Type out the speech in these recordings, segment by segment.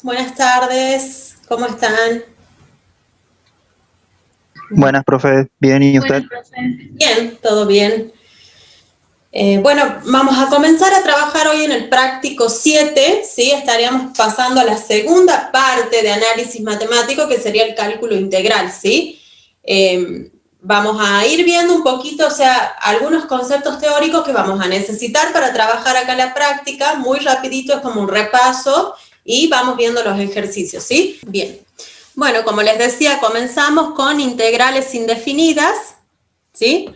buenas tardes, ¿cómo están? Buenas, profe. Bien, ¿y usted? Bien, todo bien. Bueno, vamos a comenzar a trabajar hoy en el práctico 7, ¿sí? Estaríamos pasando a la segunda parte de análisis matemático, que sería el cálculo integral, ¿sí? Vamos a ir viendo un poquito, o sea, algunos conceptos teóricos que vamos a necesitar para trabajar acá en la práctica. Muy rapidito, es como un repaso, y vamos viendo los ejercicios, ¿sí? Bien. Bueno, como les decía, comenzamos con integrales indefinidas, ¿sí?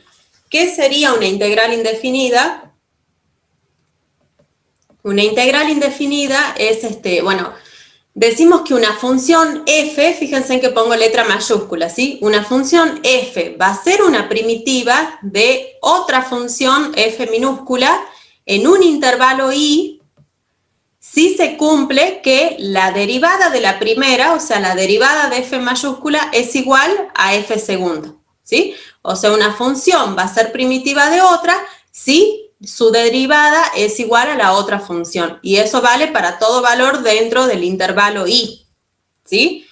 ¿Qué sería una integral indefinida? Una integral indefinida es, bueno, decimos que una función f, fíjense en que pongo letra mayúscula, ¿sí? Una función f va a ser una primitiva de otra función f minúscula en un intervalo i, si se cumple que la derivada de la primera, o sea, la derivada de f mayúscula es igual a f segunda, ¿sí? O sea, una función va a ser primitiva de otra si su derivada es igual a la otra función. Y eso vale para todo valor dentro del intervalo i, ¿sí?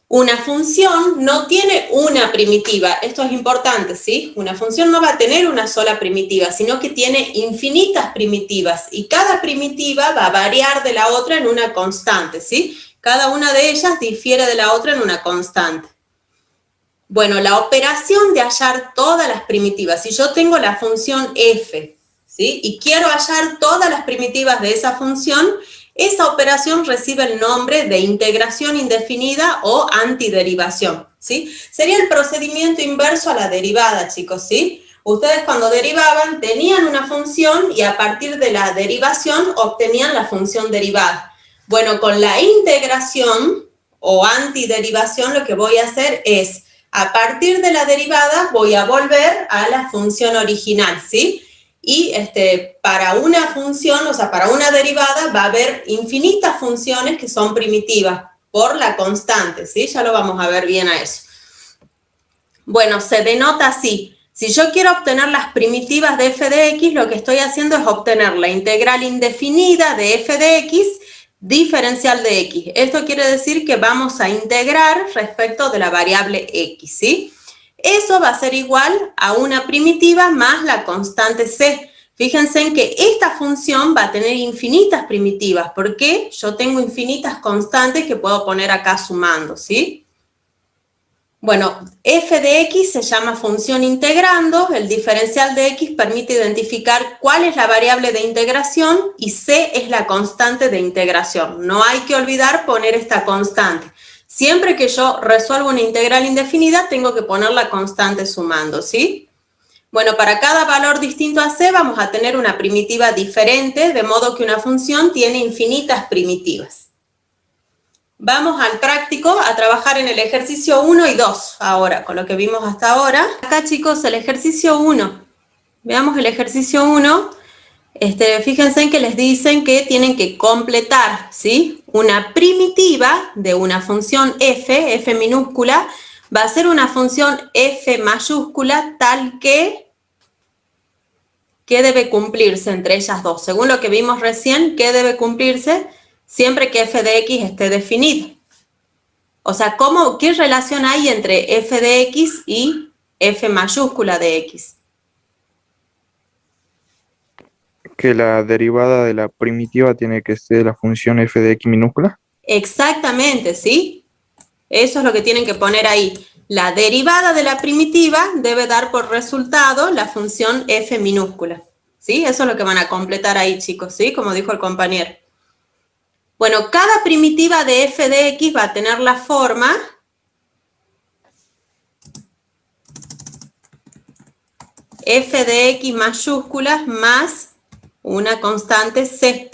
Una función no tiene una primitiva, esto es importante, ¿sí? Una función no va a tener una sola primitiva, sino que tiene infinitas primitivas, y cada primitiva va a variar de la otra en una constante, ¿sí? Cada una de ellas difiere de la otra en una constante. Bueno, la operación de hallar todas las primitivas, si yo tengo la función f, ¿sí? Y quiero hallar todas las primitivas de esa función, esa operación recibe el nombre de integración indefinida o antiderivación, ¿sí? Sería el procedimiento inverso a la derivada, chicos, ¿sí? Ustedes cuando derivaban tenían una función y a partir de la derivación obtenían la función derivada. Bueno, con la integración o antiderivación lo que voy a hacer es, a partir de la derivada voy a volver a la función original, ¿sí? Y para una función, o sea, para una derivada va a haber infinitas funciones que son primitivas por la constante, ¿sí? Ya lo vamos a ver bien a eso. Bueno, se denota así. Si yo quiero obtener las primitivas de f de x, lo que estoy haciendo es obtener la integral indefinida de f de x diferencial de x. Esto quiere decir que vamos a integrar respecto de la variable x, ¿sí? Eso va a ser igual a una primitiva más la constante c. Fíjense en que esta función va a tener infinitas primitivas, porque yo tengo infinitas constantes que puedo poner acá sumando, ¿sí? Bueno, f de x se llama función integrando, el diferencial de x permite identificar cuál es la variable de integración y c es la constante de integración. No hay que olvidar poner esta constante. Siempre que yo resuelvo una integral indefinida, tengo que poner la constante sumando, ¿sí? Bueno, para cada valor distinto a c vamos a tener una primitiva diferente, de modo que una función tiene infinitas primitivas. Vamos al práctico a trabajar en el ejercicio 1 y 2 ahora, con lo que vimos hasta ahora. Acá, chicos, el ejercicio 1. Veamos el ejercicio 1. Fíjense en que les dicen que tienen que completar, ¿sí? Una primitiva de una función f minúscula, va a ser una función f mayúscula tal que debe cumplirse entre ellas dos. Según lo que vimos recién, ¿qué debe cumplirse? Siempre que f de x esté definido. O sea, ¿qué relación hay entre f de x y f mayúscula de x? Que la derivada de la primitiva tiene que ser la función f de x minúscula. Exactamente, ¿sí? Eso es lo que tienen que poner ahí. La derivada de la primitiva debe dar por resultado la función f minúscula, ¿sí? Eso es lo que van a completar ahí, chicos, ¿sí? Como dijo el compañero. Bueno, cada primitiva de f de x va a tener la forma f de x mayúsculas más una constante c,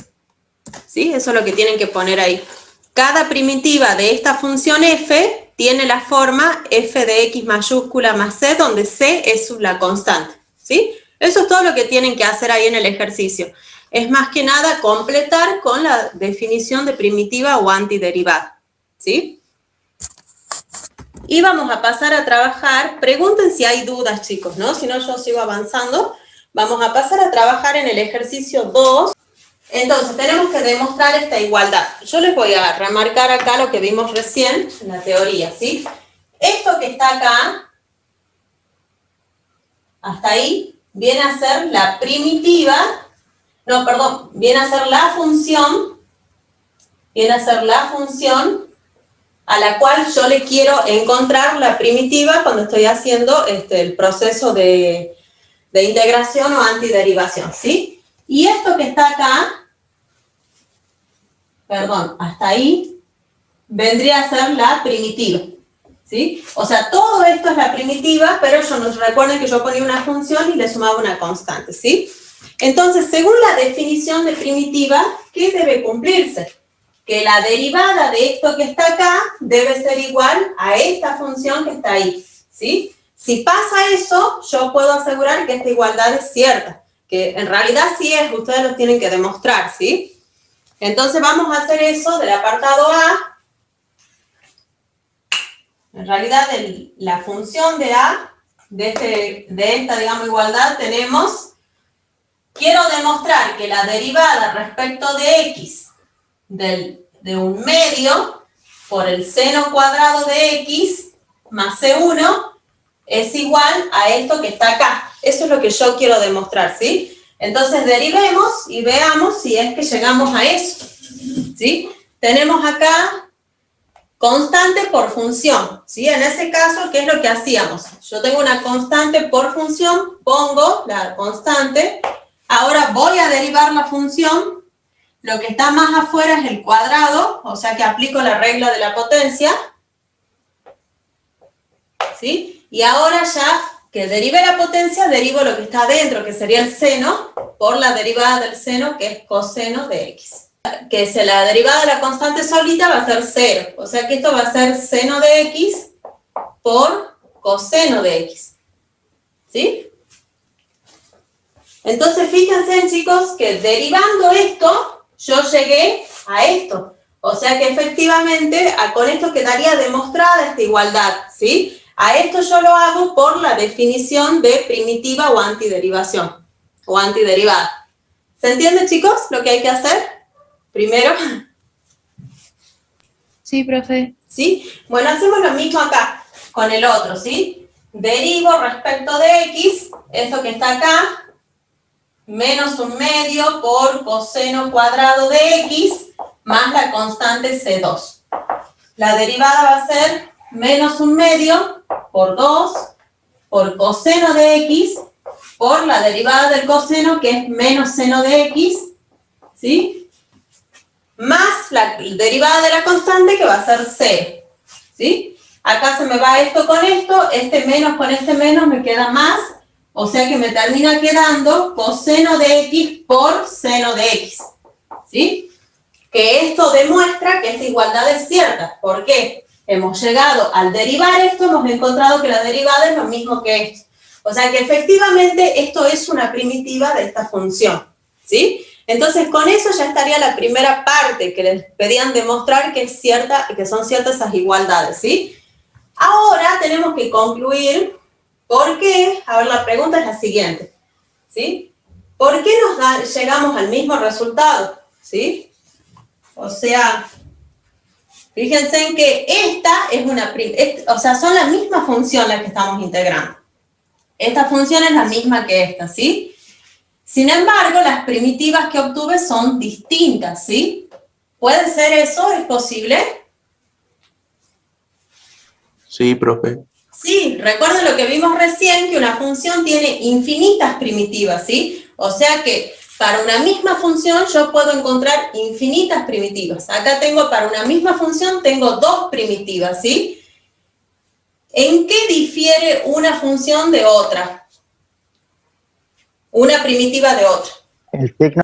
¿sí? Eso es lo que tienen que poner ahí. Cada primitiva de esta función f tiene la forma f de x mayúscula más c, donde c es la constante, ¿sí? Eso es todo lo que tienen que hacer ahí en el ejercicio. Es más que nada completar con la definición de primitiva o antiderivada, ¿sí? Y vamos a pasar a trabajar. Pregunten si hay dudas, chicos, ¿no? Si no, yo sigo avanzando. Vamos a pasar a trabajar en el ejercicio 2. Entonces, tenemos que demostrar esta igualdad. Yo les voy a remarcar acá lo que vimos recién en la teoría, ¿sí? Esto que está acá, hasta ahí, viene a ser la primitiva, no, perdón, viene a ser la función, a la cual yo le quiero encontrar la primitiva cuando estoy haciendo el proceso de integración o antiderivación, ¿sí? Y esto que está acá, perdón, hasta ahí, vendría a ser la primitiva, ¿sí? O sea, todo esto es la primitiva, pero recuerden que yo ponía una función y le sumaba una constante, ¿sí? Entonces, según la definición de primitiva, ¿qué debe cumplirse? Que la derivada de esto que está acá debe ser igual a esta función que está ahí, ¿sí? Si pasa eso, yo puedo asegurar que esta igualdad es cierta, que en realidad sí es, ustedes lo tienen que demostrar, ¿sí? Entonces vamos a hacer eso del apartado A. En realidad, de la función de A, de esta, digamos, igualdad, tenemos, quiero demostrar que la derivada respecto de X de un medio por el seno cuadrado de X más C1 es igual a esto que está acá. Eso es lo que yo quiero demostrar, ¿sí? Entonces, derivemos y veamos si es que llegamos a eso, ¿sí? Tenemos acá constante por función, ¿sí? En ese caso, ¿qué es lo que hacíamos? Yo tengo una constante por función, pongo la constante, ahora voy a derivar la función, lo que está más afuera es el cuadrado, o sea que aplico la regla de la potencia, ¿sí? Y ahora ya que derive la potencia, derivo lo que está adentro, que sería el seno, por la derivada del seno, que es coseno de X. Que la derivada de la constante solita va a ser 0. O sea que esto va a ser seno de X por coseno de X. ¿Sí? Entonces, fíjense, chicos, que derivando esto, yo llegué a esto. O sea que efectivamente, con esto quedaría demostrada esta igualdad, ¿sí? A esto yo lo hago por la definición de primitiva o antiderivación, o antiderivada. ¿Se entiende, chicos, lo que hay que hacer? Primero. Sí, profe. ¿Sí? Bueno, hacemos lo mismo acá, con el otro, ¿sí? Derivo respecto de X, esto que está acá, menos un medio por coseno cuadrado de X, más la constante C2. La derivada va a ser menos un medio por 2 por coseno de X por la derivada del coseno, que es menos seno de X, ¿sí? Más la derivada de la constante, que va a ser 0, ¿sí? Acá se me va esto con esto, este menos con este menos me queda más, o sea que me termina quedando coseno de X por seno de X, ¿sí? Que esto demuestra que esta igualdad es cierta. ¿Por qué? Hemos llegado al derivar esto, hemos encontrado que la derivada es lo mismo que esto. O sea que efectivamente esto es una primitiva de esta función, ¿sí? Entonces con eso ya estaría la primera parte que les pedían demostrar que es cierta, que son ciertas esas igualdades, ¿sí? Ahora tenemos que concluir por qué. A ver, la pregunta es la siguiente, ¿sí? ¿Por qué llegamos al mismo resultado? ¿Sí? O sea, fíjense en que esta es o sea, son la misma función la que estamos integrando. Esta función es la misma que esta, ¿sí? Sin embargo, las primitivas que obtuve son distintas, ¿sí? ¿Puede ser eso? ¿Es posible? Sí, profe. Sí, recuerden lo que vimos recién, que una función tiene infinitas primitivas, ¿sí? O sea que para una misma función yo puedo encontrar infinitas primitivas. Acá para una misma función tengo 2 primitivas, ¿sí? ¿En qué difiere una función de otra? Una primitiva de otra. El signo.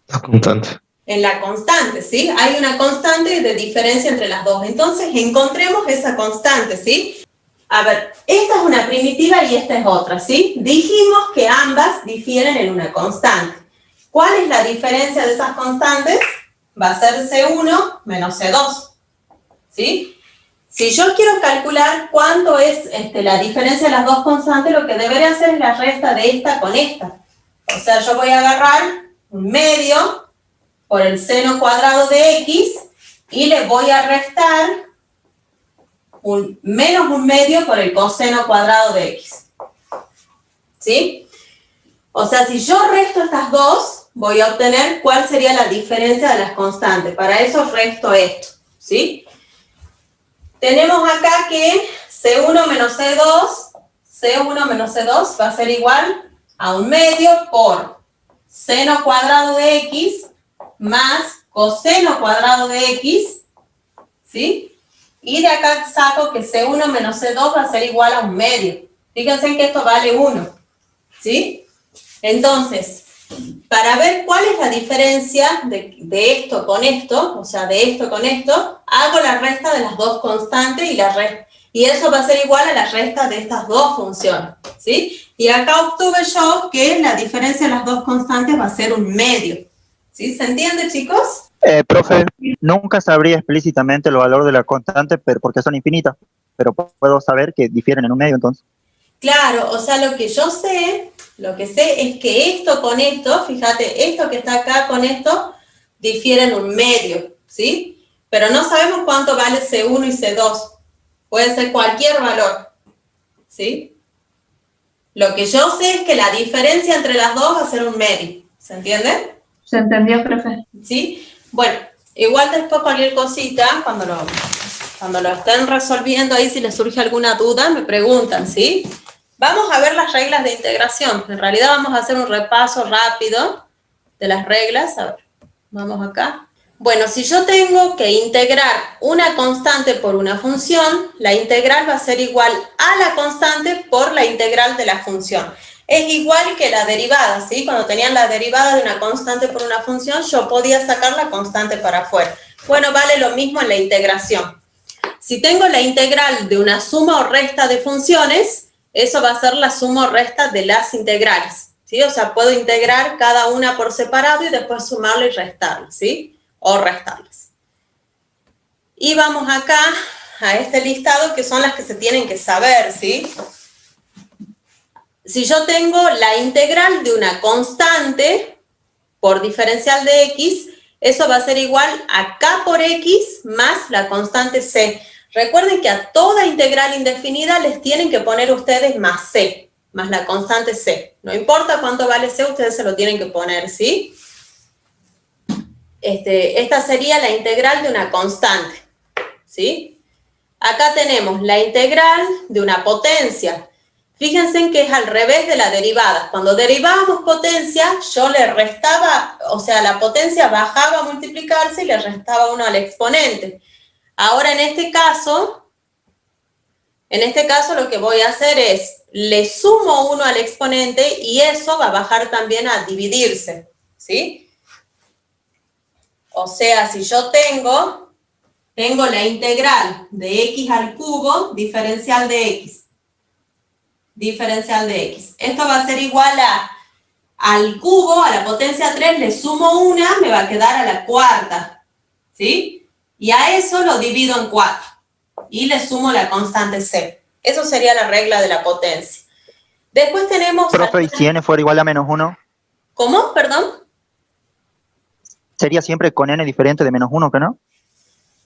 La constante. En la constante, ¿sí? Hay una constante de diferencia entre las dos. Entonces, encontremos esa constante, ¿sí? A ver, esta es una primitiva y esta es otra, ¿sí? Dijimos que ambas difieren en una constante. ¿Cuál es la diferencia de esas constantes? Va a ser C1 menos C2, ¿sí? Si yo quiero calcular cuánto es la diferencia de las dos constantes, lo que debería hacer es la resta de esta con esta. O sea, yo voy a agarrar un medio por el seno cuadrado de x y le voy a restar menos 1/2 por el coseno cuadrado de x. ¿Sí? O sea, si yo resto estas dos, voy a obtener cuál sería la diferencia de las constantes. Para eso resto esto. ¿Sí? Tenemos acá que C1 menos C2 va a ser igual a 1/2 por seno cuadrado de x más coseno cuadrado de x, ¿sí? Y de acá saco que C1 menos C2 va a ser igual a 1/2. Fíjense que esto vale 1, ¿sí? Entonces, para ver cuál es la diferencia de esto con esto, o sea, de esto con esto, hago la resta de las dos constantes y eso va a ser igual a la resta de estas dos funciones, ¿sí? Y acá obtuve yo que la diferencia de las dos constantes va a ser 1/2. ¿Sí? ¿Se entiende, chicos? Profe, nunca sabría explícitamente el valor de la constante porque son infinitas, pero puedo saber que difieren en 1/2 entonces. Claro, o sea, lo que sé es que esto con esto, fíjate, esto que está acá con esto, difieren 1/2, ¿sí? Pero no sabemos cuánto vale C1 y C2. Puede ser cualquier valor, ¿sí? Lo que yo sé es que la diferencia entre las dos va a ser 1/2. ¿Se entiende? Se entendió, profe. ¿Sí? Bueno, igual después cualquier cosita, cuando lo estén resolviendo ahí, si les surge alguna duda, me preguntan, ¿sí? Vamos a ver las reglas de integración. En realidad vamos a hacer un repaso rápido de las reglas. A ver, vamos acá. Bueno, si yo tengo que integrar una constante por una función, la integral va a ser igual a la constante por la integral de la función. Es igual que la derivada, ¿sí? Cuando tenían la derivada de una constante por una función, yo podía sacar la constante para afuera. Bueno, vale lo mismo en la integración. Si tengo la integral de una suma o resta de funciones, eso va a ser la suma o resta de las integrales, ¿sí? O sea, puedo integrar cada una por separado y después sumarla y restarla, ¿sí? O restarlas. Y vamos acá a este listado que son las que se tienen que saber, ¿sí? Si yo tengo la integral de una constante por diferencial de x, eso va a ser igual a k por x más la constante c. Recuerden que a toda integral indefinida les tienen que poner ustedes más c, más la constante c. No importa cuánto vale c, ustedes se lo tienen que poner, ¿sí? Esta sería la integral de una constante, ¿sí? Acá tenemos la integral de una potencia. Fíjense que es al revés de la derivada. Cuando derivábamos potencia, yo le restaba, o sea, la potencia bajaba a multiplicarse y le restaba 1 al exponente. Ahora en este caso lo que voy a hacer es, le sumo 1 al exponente y eso va a bajar también a dividirse, ¿sí? O sea, si yo tengo la integral de x al cubo diferencial de x. Diferencial de x. Esto va a ser igual al cubo, a la potencia 3, le sumo 1, me va a quedar a la cuarta, ¿sí? Y a eso lo divido en 4 y le sumo la constante c. Eso sería la regla de la potencia. Después tenemos... Profe, ¿y si n fuera igual a -1? ¿Cómo? Perdón. ¿Sería siempre con n diferente de -1, que no?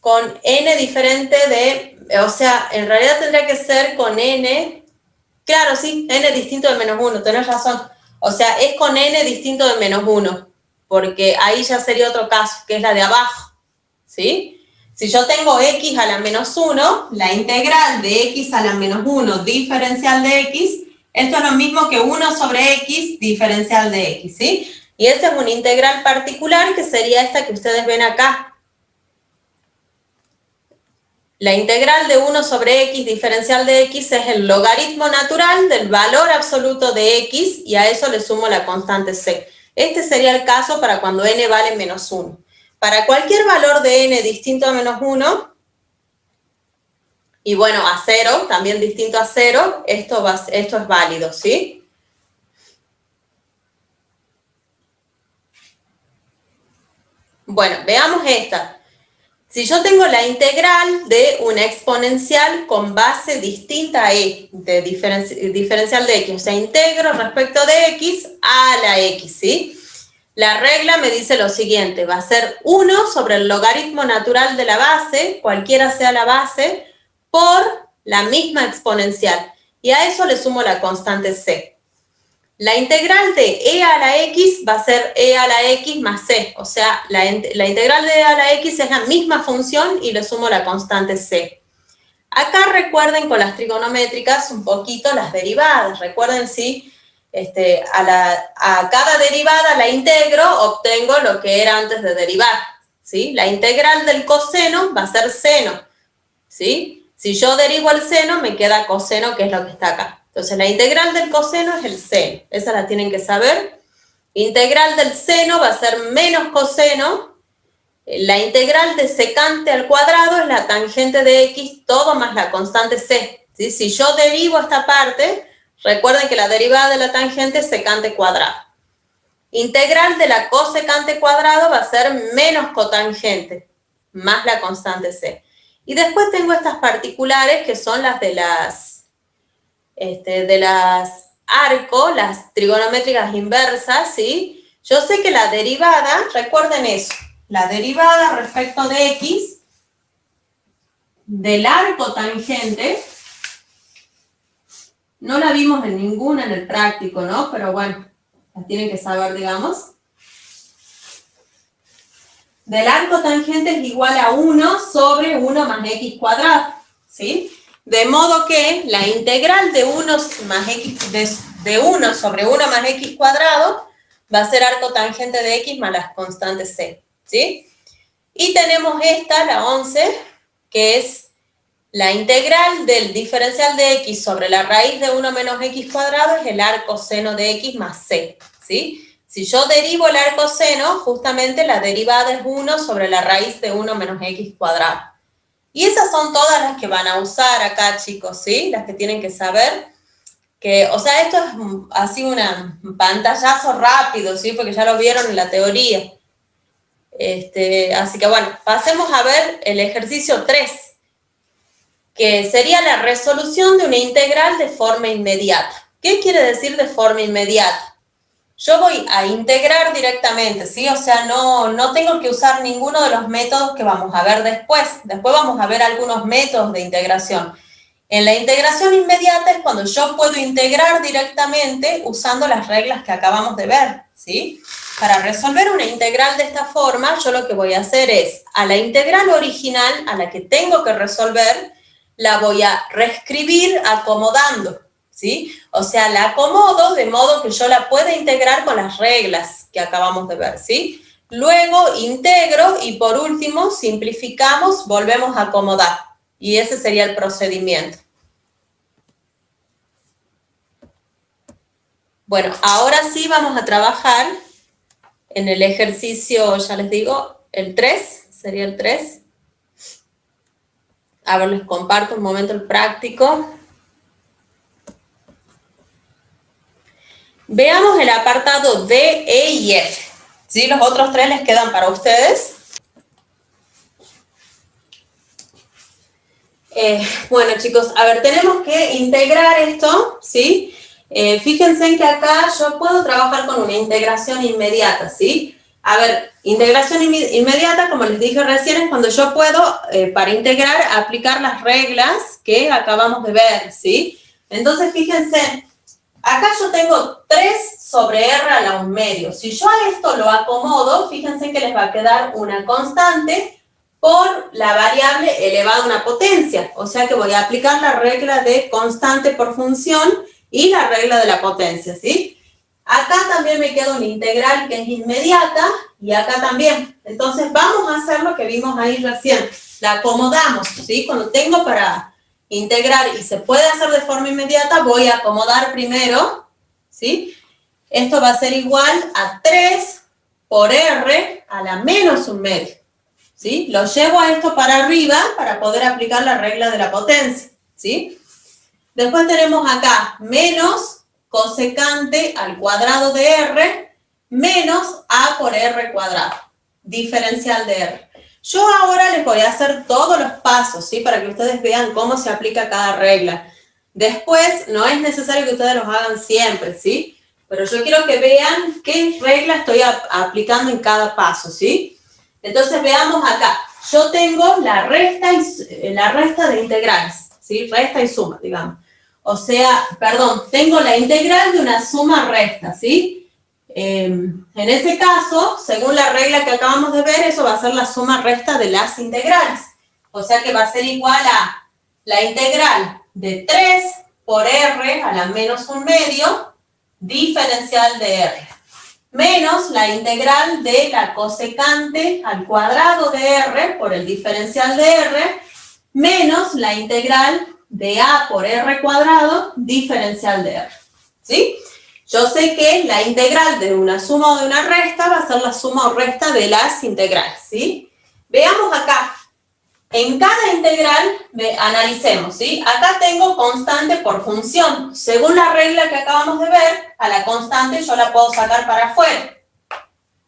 Con n diferente de... O sea, en realidad tendría que ser con n... Claro, sí, n distinto de -1, tenés razón. O sea, es con n distinto de -1, porque ahí ya sería otro caso, que es la de abajo, ¿sí? Si yo tengo x a la -1, la integral de x a la -1 diferencial de x, esto es lo mismo que 1 sobre x diferencial de x, ¿sí? Y esa es una integral particular que sería esta que ustedes ven acá. La integral de 1 sobre x diferencial de x es el logaritmo natural del valor absoluto de x y a eso le sumo la constante c. Este sería el caso para cuando n vale -1. Para cualquier valor de n distinto a -1, y bueno, a 0, también distinto a 0, esto es válido, ¿sí? Bueno, veamos esta. Si yo tengo la integral de una exponencial con base distinta a e, de diferencial de x, o sea, integro respecto de x a la x, ¿sí? La regla me dice lo siguiente, va a ser 1 sobre el logaritmo natural de la base, cualquiera sea la base, por la misma exponencial. Y a eso le sumo la constante c. La integral de e a la x va a ser e a la x más c. O sea, la integral de e a la x es la misma función y le sumo la constante c. Acá recuerden con las trigonométricas un poquito las derivadas. Recuerden si a cada derivada la integro, obtengo lo que era antes de derivar. ¿Sí? La integral del coseno va a ser seno. ¿Sí? Si yo derivo el seno, me queda coseno, que es lo que está acá. Entonces, la integral del coseno es el seno. Esa la tienen que saber. Integral del seno va a ser menos coseno. La integral de secante al cuadrado es la tangente de x, todo más la constante c. ¿Sí? Si yo derivo esta parte, recuerden que la derivada de la tangente es secante cuadrado. Integral de la cosecante cuadrado va a ser menos cotangente, más la constante c. Y después tengo estas particulares que son las de las arco, las trigonométricas inversas, ¿sí? Yo sé que la derivada, recuerden eso, la derivada respecto de x del arco tangente, no la vimos en ninguna en el práctico, ¿no? Pero bueno, la tienen que saber, digamos. Del arco tangente es igual a 1 sobre 1 más x cuadrado, ¿sí? De modo que la integral de 1 sobre 1 más x cuadrado va a ser arco tangente de x más las constantes c, ¿sí? Y tenemos esta, la 11, que es la integral del diferencial de x sobre la raíz de 1 menos x cuadrado es el arco seno de x más c, ¿sí? Si yo derivo el arco seno, justamente la derivada es 1 sobre la raíz de 1 menos x cuadrado. Y esas son todas las que van a usar acá, chicos, ¿sí? Las que tienen que saber. O sea, esto es así un pantallazo rápido, ¿sí? Porque ya lo vieron en la teoría. Así que bueno, pasemos a ver el ejercicio 3, que sería la resolución de una integral de forma inmediata. ¿Qué quiere decir de forma inmediata? Yo voy a integrar directamente, ¿sí? O sea, no tengo que usar ninguno de los métodos que vamos a ver después. Después vamos a ver algunos métodos de integración. En la integración inmediata es cuando yo puedo integrar directamente usando las reglas que acabamos de ver, ¿sí? Para resolver una integral de esta forma, yo lo que voy a hacer es, a la integral original, a la que tengo que resolver, la voy a reescribir acomodando, ¿sí? O sea, la acomodo de modo que yo la pueda integrar con las reglas que acabamos de ver, ¿sí? Luego integro y por último simplificamos, volvemos a acomodar. Y ese sería el procedimiento. Bueno, ahora sí vamos a trabajar en el ejercicio, ya les digo, el 3, sería el 3. A ver, les comparto un momento el práctico. Veamos el apartado D, E y F. ¿Sí? Los otros 3 les quedan para ustedes. Bueno, chicos, a ver, tenemos que integrar esto, ¿sí? Fíjense en que acá yo puedo trabajar con una integración inmediata, ¿sí? A ver, integración inmediata, como les dije recién, es cuando yo puedo, para integrar, aplicar las reglas que acabamos de ver, ¿sí? Entonces, fíjense, acá yo tengo 3 sobre r a la 1 medio. Si yo a esto lo acomodo, fíjense que les va a quedar una constante por la variable elevada a una potencia. O sea que voy a aplicar la regla de constante por función y la regla de la potencia, ¿sí? Acá también me queda una integral que es inmediata y acá también. Entonces vamos a hacer lo que vimos ahí recién. La acomodamos, ¿sí? Cuando tengo para integrar y se puede hacer de forma inmediata, voy a acomodar primero, ¿sí? Esto va a ser igual a 3 por r a la menos 1 medio, ¿sí? Lo llevo a esto para arriba para poder aplicar la regla de la potencia, ¿sí? Después tenemos acá menos cosecante al cuadrado de r menos a por r cuadrado, diferencial de r. Yo ahora les voy a hacer todos los pasos, ¿sí? Para que ustedes vean cómo se aplica cada regla. Después, no es necesario que ustedes los hagan siempre, ¿sí? pero yo quiero que vean qué regla estoy aplicando en cada paso, ¿sí? Entonces veamos acá, yo tengo la resta de integrales, ¿sí? Resta y suma, digamos. O sea, perdón, tengo la integral de una suma resta, ¿sí? En ese caso, según la regla que acabamos de ver, eso va a ser la suma resta de las integrales. O sea que va a ser igual a la integral de 3 por r a la menos 1/2 diferencial de r, menos la integral de la cosecante al cuadrado de r por el diferencial de r, menos la integral de a por r cuadrado diferencial de r, ¿sí? Yo sé que la integral de una suma o de una resta va a ser la suma o resta de las integrales, ¿sí? Veamos acá. En cada integral, analicemos, ¿sí? Acá tengo constante por función. Según la regla que acabamos de ver, a la constante yo la puedo sacar para afuera.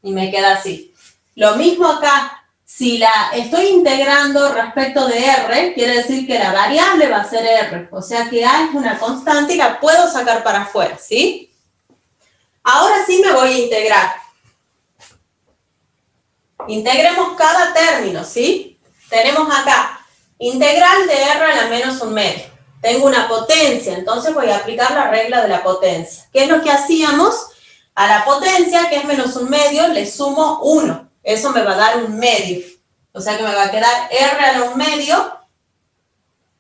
Y me queda así. Lo mismo acá. Si la estoy integrando respecto de r, quiere decir que la variable va a ser r. O sea que a es una constante y la puedo sacar para afuera, ¿sí? Ahora sí me voy a integrar. Integremos cada término, ¿sí? Tenemos acá, integral de r a la menos 1/2. Tengo una potencia, entonces voy a aplicar la regla de la potencia. ¿Qué es lo que hacíamos? A la potencia, que es menos 1/2, le sumo 1. Eso me va a dar 1/2. O sea que me va a quedar r a la 1/2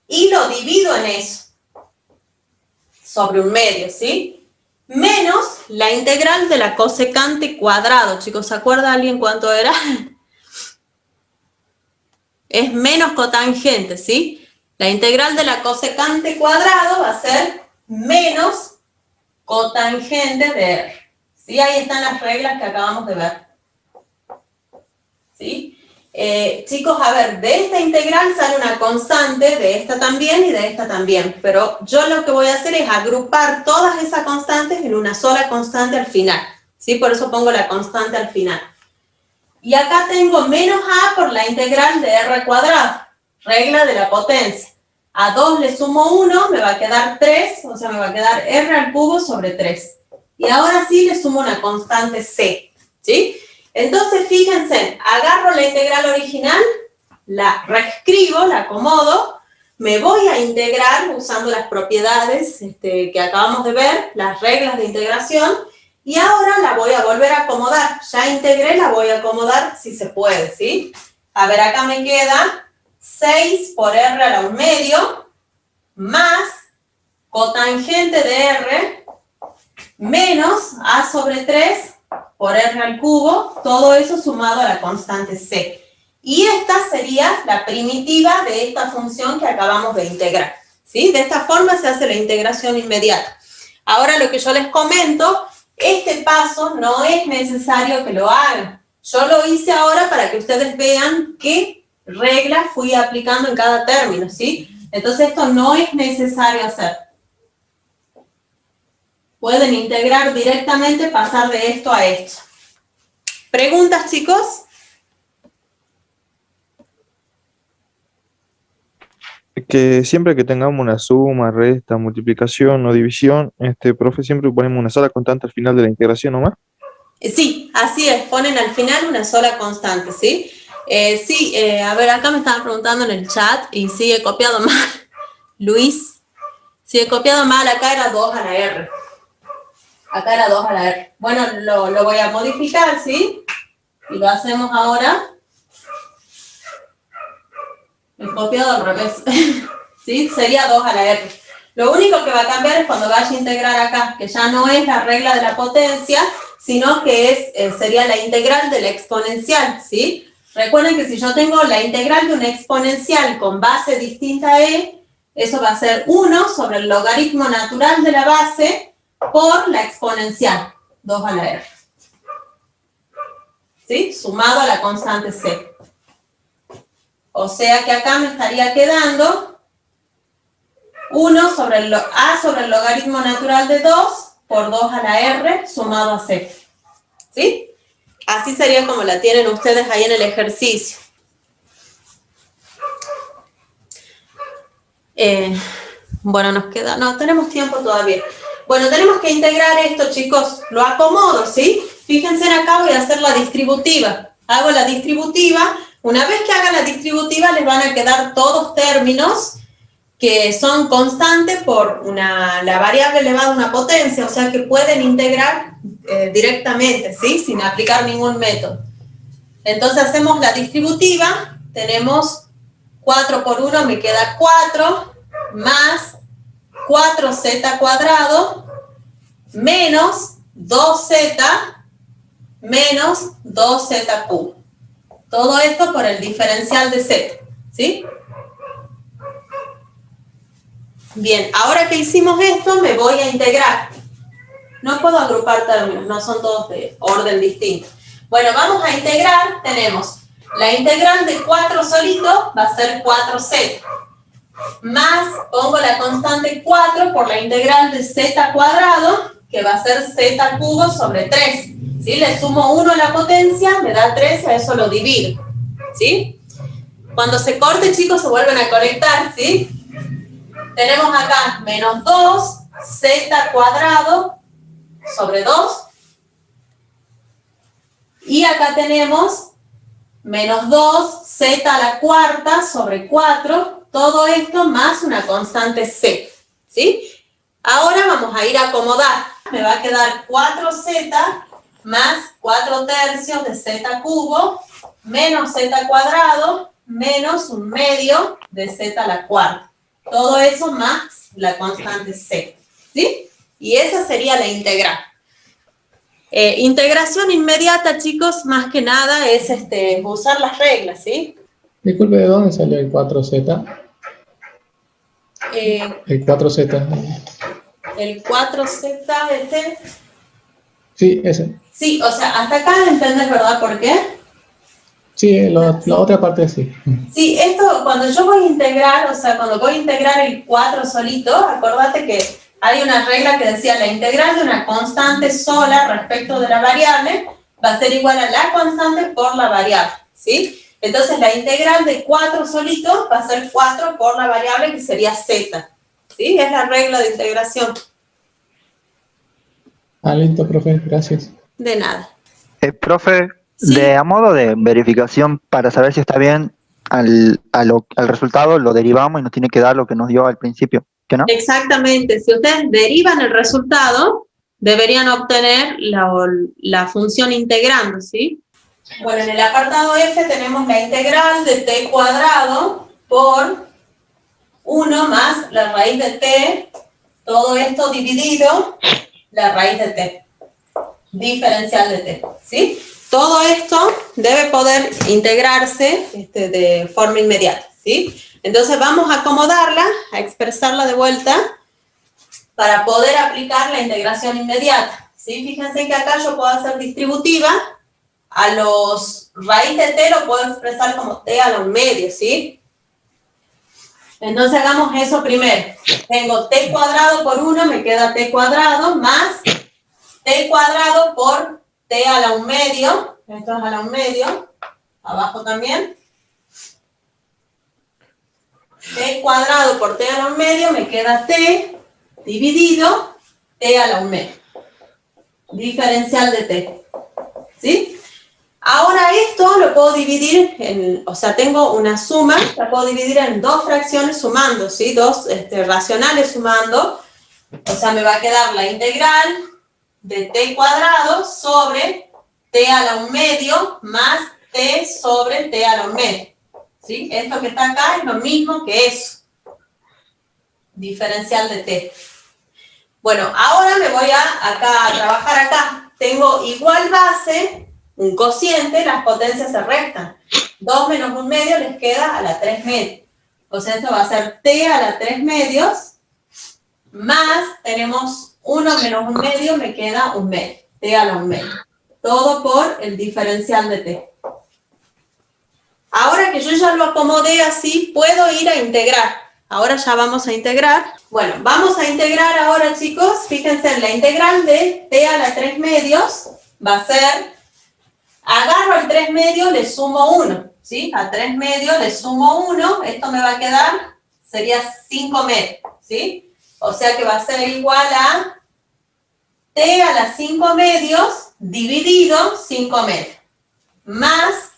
y lo divido en eso. Sobre 1/2, ¿sí? Menos la integral de la cosecante cuadrado. Chicos, ¿se acuerda alguien cuánto era? Es menos cotangente, ¿sí? La integral de la cosecante cuadrado va a ser menos cotangente de r. ¿Sí? Ahí están las reglas que acabamos de ver. ¿Sí? Chicos, a ver, de esta integral sale una constante, de esta también y de esta también. Pero yo lo que voy a hacer es agrupar todas esas constantes en una sola constante al final. ¿Sí? Por eso pongo la constante al final. Y acá tengo menos a por la integral de r cuadrado, regla de la potencia. A 2 le sumo 1, me va a quedar 3, o sea, me va a quedar r al cubo sobre 3. Y ahora sí le sumo una constante c, ¿sí? Entonces, fíjense, agarro la integral original, la reescribo, la acomodo, me voy a integrar usando las propiedades que acabamos de ver, las reglas de integración, y ahora la voy a volver a acomodar. Ya integré, la voy a acomodar si se puede, ¿sí? A ver, acá me queda 6 por r a la 1/2 más cotangente de r menos a sobre 3 por r al cubo, todo eso sumado a la constante c. Y esta sería la primitiva de esta función que acabamos de integrar, ¿sí? De esta forma se hace la integración inmediata. Ahora lo que yo les comento, este paso no es necesario que lo hagan. Yo lo hice ahora para que ustedes vean qué reglas fui aplicando en cada término, ¿sí? Entonces esto no es necesario hacer. Pueden integrar directamente, pasar de esto a esto. ¿Preguntas, chicos? Que siempre que tengamos una suma, resta, multiplicación o división, profe, siempre ponemos una sola constante al final de la integración nomás. Sí, así es, ponen al final una sola constante, ¿sí? A ver, acá me estaban preguntando en el chat y sí, he copiado mal. Luis, sí, he copiado mal, acá era 2 a la R. Acá era 2 a la R. Bueno, lo voy a modificar, ¿sí? Y lo hacemos ahora. He copiado al revés. ¿Sí? Sería 2 a la R. Lo único que va a cambiar es cuando vaya a integrar acá, que ya no es la regla de la potencia, sino que sería la integral de la exponencial, ¿sí? Recuerden que si yo tengo la integral de una exponencial con base distinta a e, eso va a ser 1 sobre el logaritmo natural de la base por la exponencial, 2 a la R. ¿Sí? Sumado a la constante c. O sea que acá me estaría quedando 1 sobre a sobre el logaritmo natural de 2 por 2 a la R sumado a c. ¿Sí? Así sería como la tienen ustedes ahí en el ejercicio. Bueno, nos queda... No, tenemos tiempo todavía. Bueno, tenemos que integrar esto, chicos. Lo acomodo, ¿sí? Fíjense acá, voy a hacer la distributiva. Hago la distributiva. Una vez que haga la distributiva, les van a quedar todos términos que son constantes por la variable elevada a una potencia, o sea que pueden integrar directamente, ¿sí? Sin aplicar ningún método. Entonces hacemos la distributiva, tenemos 4 por 1 me queda 4, más 4z cuadrado, menos 2z, menos 2z cubo. Todo esto por el diferencial de z, ¿sí? Bien, ahora que hicimos esto, me voy a integrar. No puedo agrupar términos, no son todos de orden distinto. Bueno, vamos a integrar, tenemos la integral de 4 solito, va a ser 4z. Más, pongo la constante 4 por la integral de z cuadrado, que va a ser z cubo sobre 3. ¿Sí? Le sumo 1 a la potencia, me da 3, a eso lo divido. ¿Sí? Cuando se corte, chicos, se vuelven a conectar, ¿sí? Tenemos acá menos 2z cuadrado sobre 2. Y acá tenemos menos 2z a la cuarta sobre 4. Todo esto más una constante c. ¿Sí? Ahora vamos a ir a acomodar. Me va a quedar 4z más 4 tercios de z cubo menos z cuadrado menos 1/2 de z a la cuarta. Todo eso más la constante c, ¿sí? Y esa sería la integral. Integración inmediata, chicos, más que nada es usar las reglas, ¿sí? Disculpe, ¿de dónde salió el 4z? El 4z. El 4z este. Sí, ese. Sí, o sea, hasta acá entiendes, ¿verdad? ¿Por qué? Sí, la otra parte sí. Sí, esto, cuando yo voy a integrar, o sea, cuando voy a integrar el 4 solito, acordate que hay una regla que decía la integral de una constante sola respecto de la variable va a ser igual a la constante por la variable, ¿sí? Entonces la integral de 4 solito va a ser 4 por la variable que sería z, ¿sí? Es la regla de integración. Ah, listo, profe, gracias. De nada. Profe, Sí. a modo de verificación para saber si está bien, al resultado lo derivamos y nos tiene que dar lo que nos dio al principio, ¿que no? Exactamente. Si ustedes derivan el resultado, deberían obtener la función integrando, ¿sí? Bueno, en el apartado F tenemos la integral de t cuadrado por 1 más la raíz de t, todo esto dividido, la raíz de t, diferencial de t, ¿sí? Todo esto debe poder integrarse de forma inmediata, ¿sí? Entonces vamos a acomodarla, a expresarla de vuelta para poder aplicar la integración inmediata, ¿sí? Fíjense que acá yo puedo hacer distributiva, a los raíz de t lo puedo expresar como t a la 1/2, ¿sí? Entonces hagamos eso primero. Tengo t cuadrado por 1, me queda t cuadrado más t cuadrado por t a la 1/2, esto es a la 1/2, abajo también. T cuadrado por t a la 1/2 me queda t dividido t a la 1/2. Diferencial de t. ¿Sí? Ahora esto lo puedo dividir o sea, tengo una suma, la puedo dividir en dos fracciones sumando, ¿sí? Dos racionales sumando. O sea, me va a quedar la integral de t cuadrado sobre t a la 1/2 más t sobre t a la 1/2. ¿Sí? Esto que está acá es lo mismo que eso. Diferencial de t. Bueno, ahora me voy a trabajar acá. Tengo igual base, un cociente, las potencias se restan. 2 menos 1/2 les queda a la 3/2. O sea, esto va a ser t a la 3/2 más, tenemos 1 menos 1/2, me queda 1/2. T a la 1/2. Todo por el diferencial de t. Ahora que yo ya lo acomodé así, puedo ir a integrar. Ahora ya vamos a integrar. Bueno, vamos a integrar ahora, chicos. Fíjense, la integral de t a la 3/2 va a ser, agarro el 3/2, le sumo 1, ¿sí? A 3/2 le sumo 1, esto me va a quedar, sería 5/2, ¿sí? O sea que va a ser igual a t a la 5 medios dividido 5 medios. Más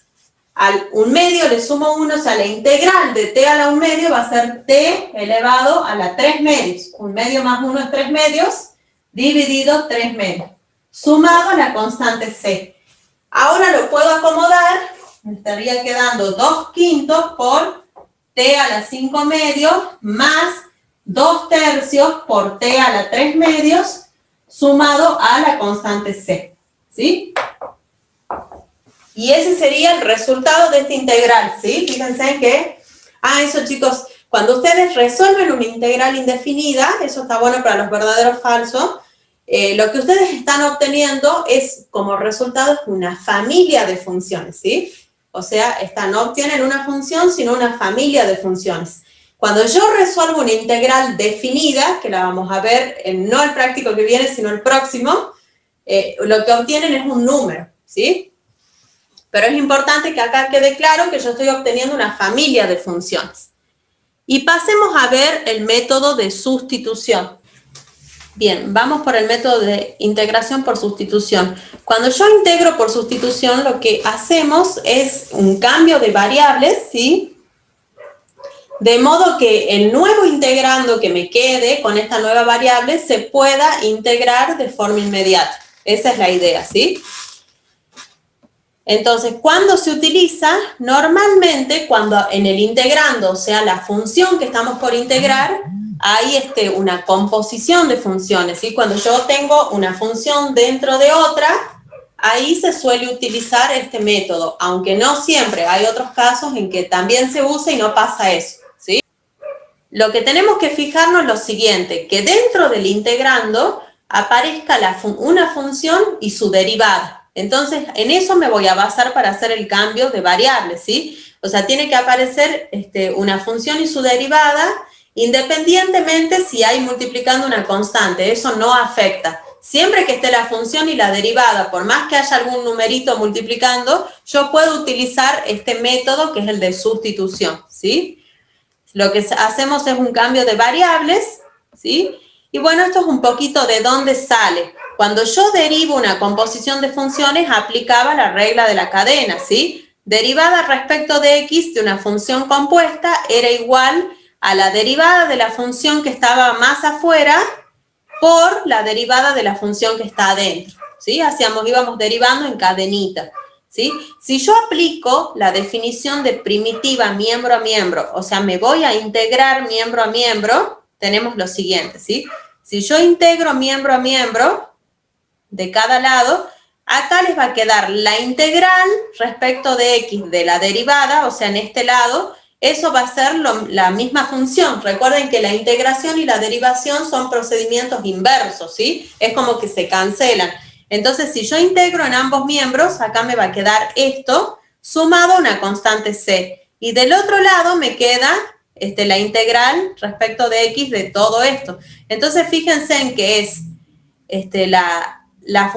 al 1 medio le sumo 1, o sea, la integral de t a la 1 medio va a ser t elevado a la 3 medios. 1 medio más 1 es 3 medios, dividido 3 medios. Sumado a la constante c. Ahora lo puedo acomodar, me estaría quedando 2 quintos por t a la 5 medios más 2 tercios por t a la 3 medios sumado a la constante c. ¿Sí? Y ese sería el resultado de esta integral, ¿sí? Fíjense que, eso chicos, cuando ustedes resuelven una integral indefinida, eso está bueno para los verdaderos falsos, lo que ustedes están obteniendo es, como resultado, una familia de funciones, ¿sí? O sea, no obtienen una función, sino una familia de funciones. Cuando yo resuelvo una integral definida, que la vamos a ver, no el práctico que viene, sino el próximo, lo que obtienen es un número, ¿sí? Pero es importante que acá quede claro que yo estoy obteniendo una familia de funciones. Y pasemos a ver el método de sustitución. Bien, vamos por el método de integración por sustitución. Cuando yo integro por sustitución, lo que hacemos es un cambio de variables, ¿sí? De modo que el nuevo integrando que me quede con esta nueva variable se pueda integrar de forma inmediata. Esa es la idea, ¿sí? Entonces, ¿cuándo se utiliza? Normalmente cuando en el integrando, o sea, la función que estamos por integrar, hay una composición de funciones, ¿sí? Cuando yo tengo una función dentro de otra, ahí se suele utilizar este método, aunque no siempre, hay otros casos en que también se usa y no pasa eso, ¿sí? Lo que tenemos que fijarnos es lo siguiente, que dentro del integrando aparezca una función y su derivada. Entonces, en eso me voy a basar para hacer el cambio de variables, ¿sí? O sea, tiene que aparecer una función y su derivada, independientemente si hay multiplicando una constante. Eso no afecta. Siempre que esté la función y la derivada, por más que haya algún numerito multiplicando, yo puedo utilizar este método que es el de sustitución, ¿sí? Lo que hacemos es un cambio de variables, ¿sí? Y bueno, esto es un poquito de dónde sale. Cuando yo derivo una composición de funciones, aplicaba la regla de la cadena, ¿sí? Derivada respecto de x de una función compuesta era igual a la derivada de la función que estaba más afuera por la derivada de la función que está adentro, ¿sí? Íbamos derivando en cadenita, ¿sí? Si yo aplico la definición de primitiva miembro a miembro, o sea, me voy a integrar miembro a miembro, tenemos lo siguiente, ¿sí? Si yo integro miembro a miembro de cada lado, acá les va a quedar la integral respecto de x de la derivada, o sea, en este lado, eso va a ser la misma función. Recuerden que la integración y la derivación son procedimientos inversos, ¿sí? Es como que se cancelan. Entonces, si yo integro en ambos miembros, acá me va a quedar esto sumado a una constante c. Y del otro lado me queda la integral respecto de x de todo esto. Entonces, fíjense en que es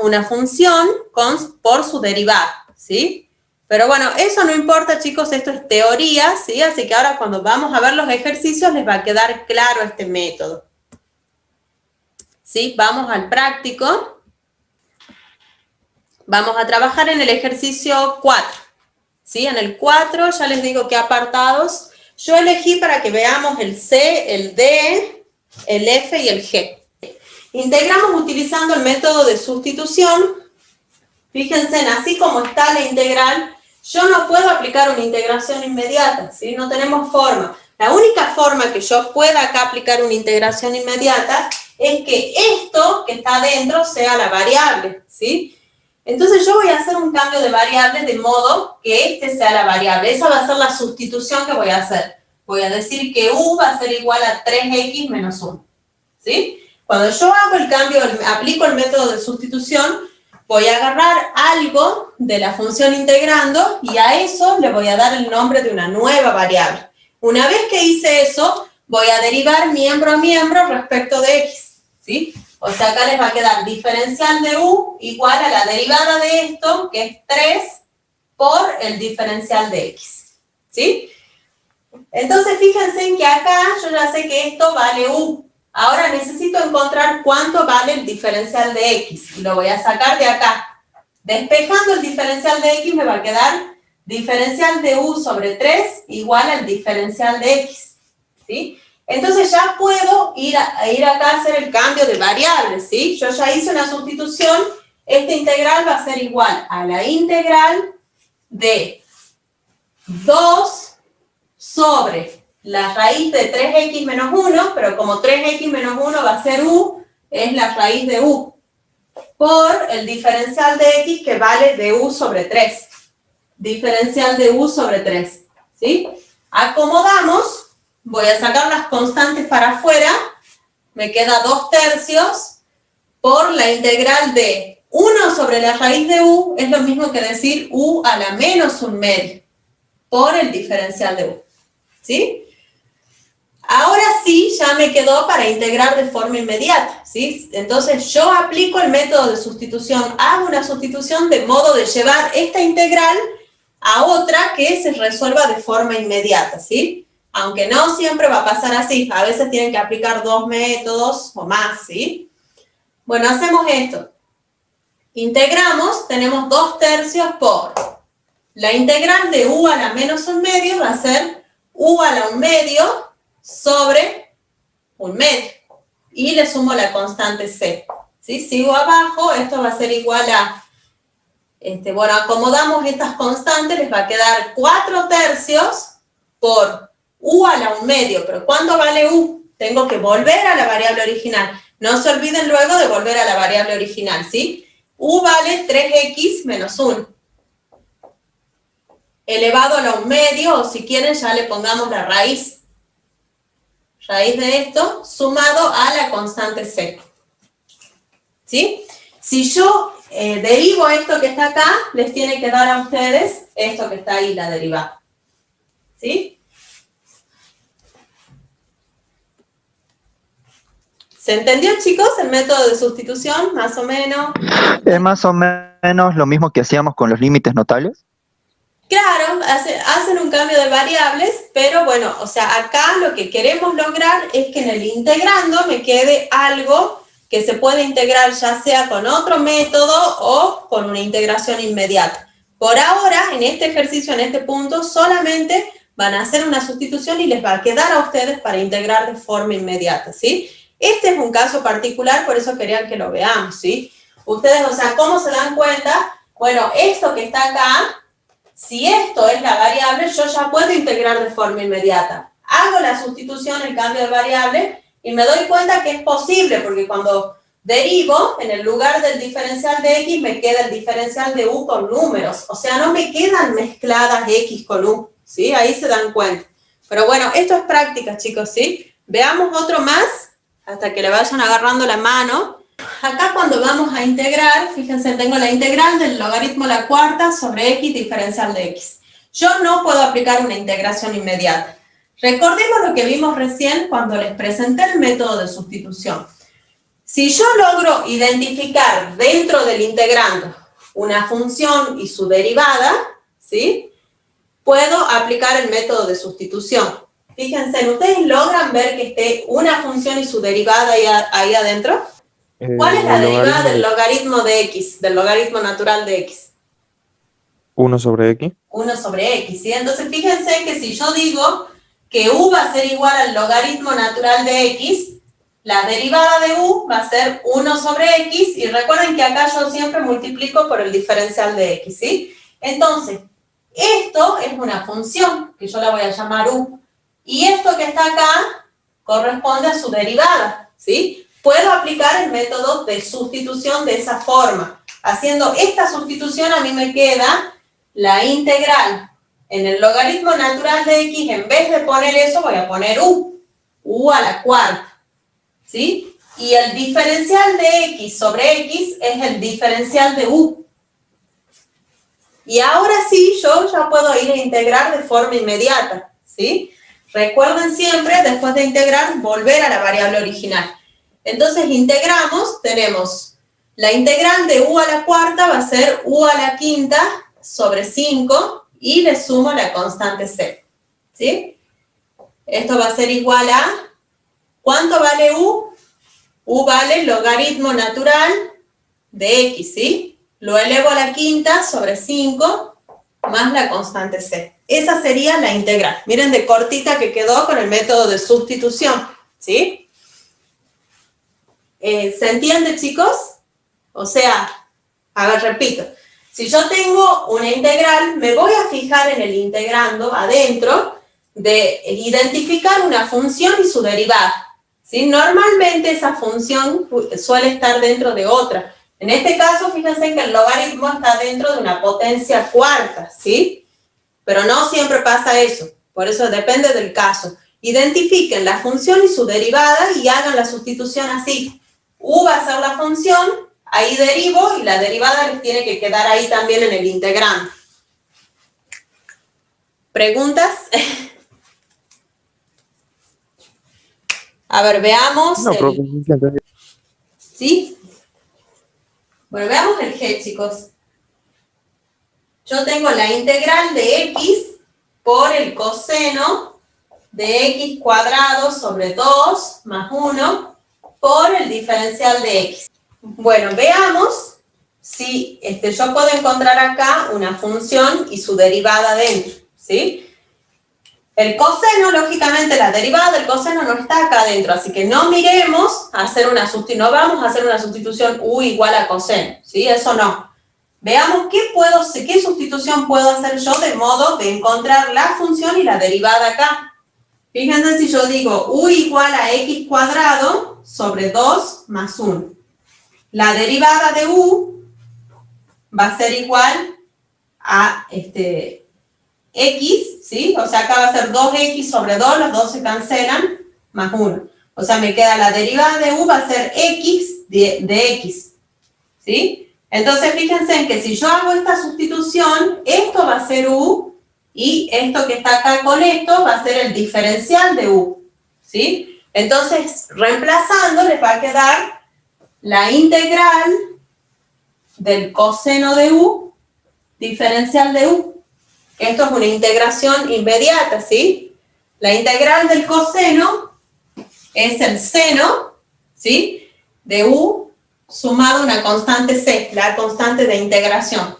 una función por su derivada, ¿sí? Pero bueno, eso no importa, chicos, esto es teoría, ¿sí? Así que ahora cuando vamos a ver los ejercicios les va a quedar claro este método. ¿Sí? Vamos al práctico. Vamos a trabajar en el ejercicio 4. ¿Sí? En el 4 ya les digo qué apartados. Yo elegí para que veamos el C, el D, el F y el G. Integramos utilizando el método de sustitución. Fíjense, así como está la integral, yo no puedo aplicar una integración inmediata, ¿sí? No tenemos forma. La única forma que yo pueda acá aplicar una integración inmediata es que esto que está adentro sea la variable, ¿sí? Entonces yo voy a hacer un cambio de variable de modo que este sea la variable. Esa va a ser la sustitución que voy a hacer. Voy a decir que u va a ser igual a 3x menos 1, ¿sí? Cuando yo hago el cambio, aplico el método de sustitución, voy a agarrar algo de la función integrando y a eso le voy a dar el nombre de una nueva variable. Una vez que hice eso, voy a derivar miembro a miembro respecto de x, ¿sí? O sea, acá les va a quedar diferencial de u igual a la derivada de esto, que es 3, por el diferencial de x, ¿sí? Entonces, fíjense en que acá yo ya sé que esto vale u. Ahora necesito encontrar cuánto vale el diferencial de x, y lo voy a sacar de acá. Despejando el diferencial de x me va a quedar diferencial de u sobre 3 igual al diferencial de x, ¿sí? Entonces ya puedo ir acá a hacer el cambio de variables, ¿sí? Yo ya hice una sustitución, esta integral va a ser igual a la integral de 2 sobre la raíz de 3x menos 1, pero como 3x menos 1 va a ser u, es la raíz de u, por el diferencial de x que vale de u sobre 3. Diferencial de u sobre 3, ¿sí? Acomodamos, voy a sacar las constantes para afuera, me queda 2/3 por la integral de 1 sobre la raíz de u, es lo mismo que decir u a la menos 1/2, por el diferencial de u, ¿sí? Ahora sí, ya me quedó para integrar de forma inmediata, ¿sí? Entonces yo aplico el método de sustitución, hago una sustitución de modo de llevar esta integral a otra que se resuelva de forma inmediata, ¿sí? Aunque no siempre va a pasar así, a veces tienen que aplicar 2 métodos o más, ¿sí? Bueno, hacemos esto. Integramos, tenemos 2/3 por la integral de u a la menos 1/2 va a ser u a la 1/2 sobre 1/2. Y le sumo la constante c, ¿sí? Sigo abajo, esto va a ser igual a... bueno, acomodamos estas constantes, les va a quedar 4/3 por u a la 1/2, pero ¿cuánto vale u? Tengo que volver a la variable original. No se olviden luego de volver a la variable original, ¿sí? U vale 3x menos 1. Elevado a la 1/2, o si quieren ya le pongamos la raíz. Raíz de esto, sumado a la constante c. ¿Sí? Si yo derivo esto que está acá, les tiene que dar a ustedes esto que está ahí, la derivada. ¿Sí? ¿Se entendió, chicos, el método de sustitución, más o menos? Es más o menos lo mismo que hacíamos con los límites notables. Claro, hacen un cambio de variables, pero bueno, o sea, acá lo que queremos lograr es que en el integrando me quede algo que se puede integrar ya sea con otro método o con una integración inmediata. Por ahora, en este ejercicio, en este punto, solamente van a hacer una sustitución y les va a quedar a ustedes para integrar de forma inmediata, ¿sí? Este es un caso particular, por eso quería que lo veamos, ¿sí? Ustedes, o sea, ¿cómo se dan cuenta? Bueno, esto que está acá, si esto es la variable, yo ya puedo integrar de forma inmediata. Hago la sustitución, el cambio de variable, y me doy cuenta que es posible, porque cuando derivo, en el lugar del diferencial de x, me queda el diferencial de u con números. O sea, no me quedan mezcladas x con u, ¿sí? Ahí se dan cuenta. Pero bueno, esto es práctica, chicos, ¿sí? Veamos otro más, hasta que le vayan agarrando la mano. Acá cuando vamos a integrar, fíjense, tengo la integral del logaritmo a la cuarta sobre x diferencial de x. Yo no puedo aplicar una integración inmediata. Recordemos lo que vimos recién cuando les presenté el método de sustitución. Si yo logro identificar dentro del integrando una función y su derivada, ¿sí? Puedo aplicar el método de sustitución. Fíjense, ¿ustedes logran ver que esté una función y su derivada ahí adentro? ¿Cuál es la derivada del logaritmo de x, del logaritmo natural de x? 1 sobre x. 1 sobre x, ¿sí? Entonces fíjense que si yo digo que u va a ser igual al logaritmo natural de x, la derivada de u va a ser 1 sobre x, y recuerden que acá yo siempre multiplico por el diferencial de x, ¿sí? Entonces, esto es una función, que yo la voy a llamar u, y esto que está acá corresponde a su derivada, ¿sí? Puedo aplicar el método de sustitución de esa forma. Haciendo esta sustitución a mí me queda la integral en el logaritmo natural de x. En vez de poner eso voy a poner u a la cuarta, ¿sí? Y el diferencial de x sobre x es el diferencial de u. Y ahora sí, yo ya puedo ir a integrar de forma inmediata, ¿sí? Recuerden siempre, después de integrar, volver a la variable original. Entonces integramos, tenemos la integral de u a la cuarta va a ser u a la quinta sobre 5 y le sumo la constante c, ¿sí? Esto va a ser igual a, ¿cuánto vale u? U vale logaritmo natural de X, ¿sí? Lo elevo a la quinta sobre 5 más la constante C. Esa sería la integral. Miren de cortita que quedó con el método de sustitución, ¿sí? ¿Se entiende, chicos? O sea, a ver, repito. Si yo tengo una integral, me voy a fijar en el integrando adentro de identificar una función y su derivada, ¿sí? Normalmente esa función suele estar dentro de otra. En este caso, fíjense que el logaritmo está dentro de una potencia cuarta, ¿sí? Pero no siempre pasa eso, por eso depende del caso. Identifiquen la función y su derivada y hagan la sustitución así. U va a ser la función, ahí derivo y la derivada les tiene que quedar ahí también en el integrando. ¿Preguntas? A ver, veamos. No, profe, sí entendí. ¿Sí? Bueno, veamos el G, chicos. Yo tengo la integral de X por el coseno de X cuadrado sobre 2 más 1 por el diferencial de X. Bueno, veamos si yo puedo encontrar acá una función y su derivada dentro, ¿sí? El coseno, lógicamente, la derivada del coseno no está acá adentro, así que no miremos a hacer una sustitución, no vamos a hacer una sustitución U igual a coseno, ¿sí? Eso no. Veamos qué sustitución puedo hacer yo de modo de encontrar la función y la derivada acá. Fíjense si yo digo U igual a X cuadrado sobre 2 más 1. La derivada de U va a ser igual a X, ¿sí? O sea, acá va a ser 2X sobre 2, los dos se cancelan, más 1. O sea, me queda la derivada de U va a ser X de X, ¿sí? Entonces, fíjense en que si yo hago esta sustitución, esto va a ser U, y esto que está acá con esto va a ser el diferencial de U, ¿sí? Entonces, reemplazando, les va a quedar la integral del coseno de U, diferencial de U. Esto es una integración inmediata, ¿sí? La integral del coseno es el seno, ¿sí? De U sumado a una constante C, la constante de integración.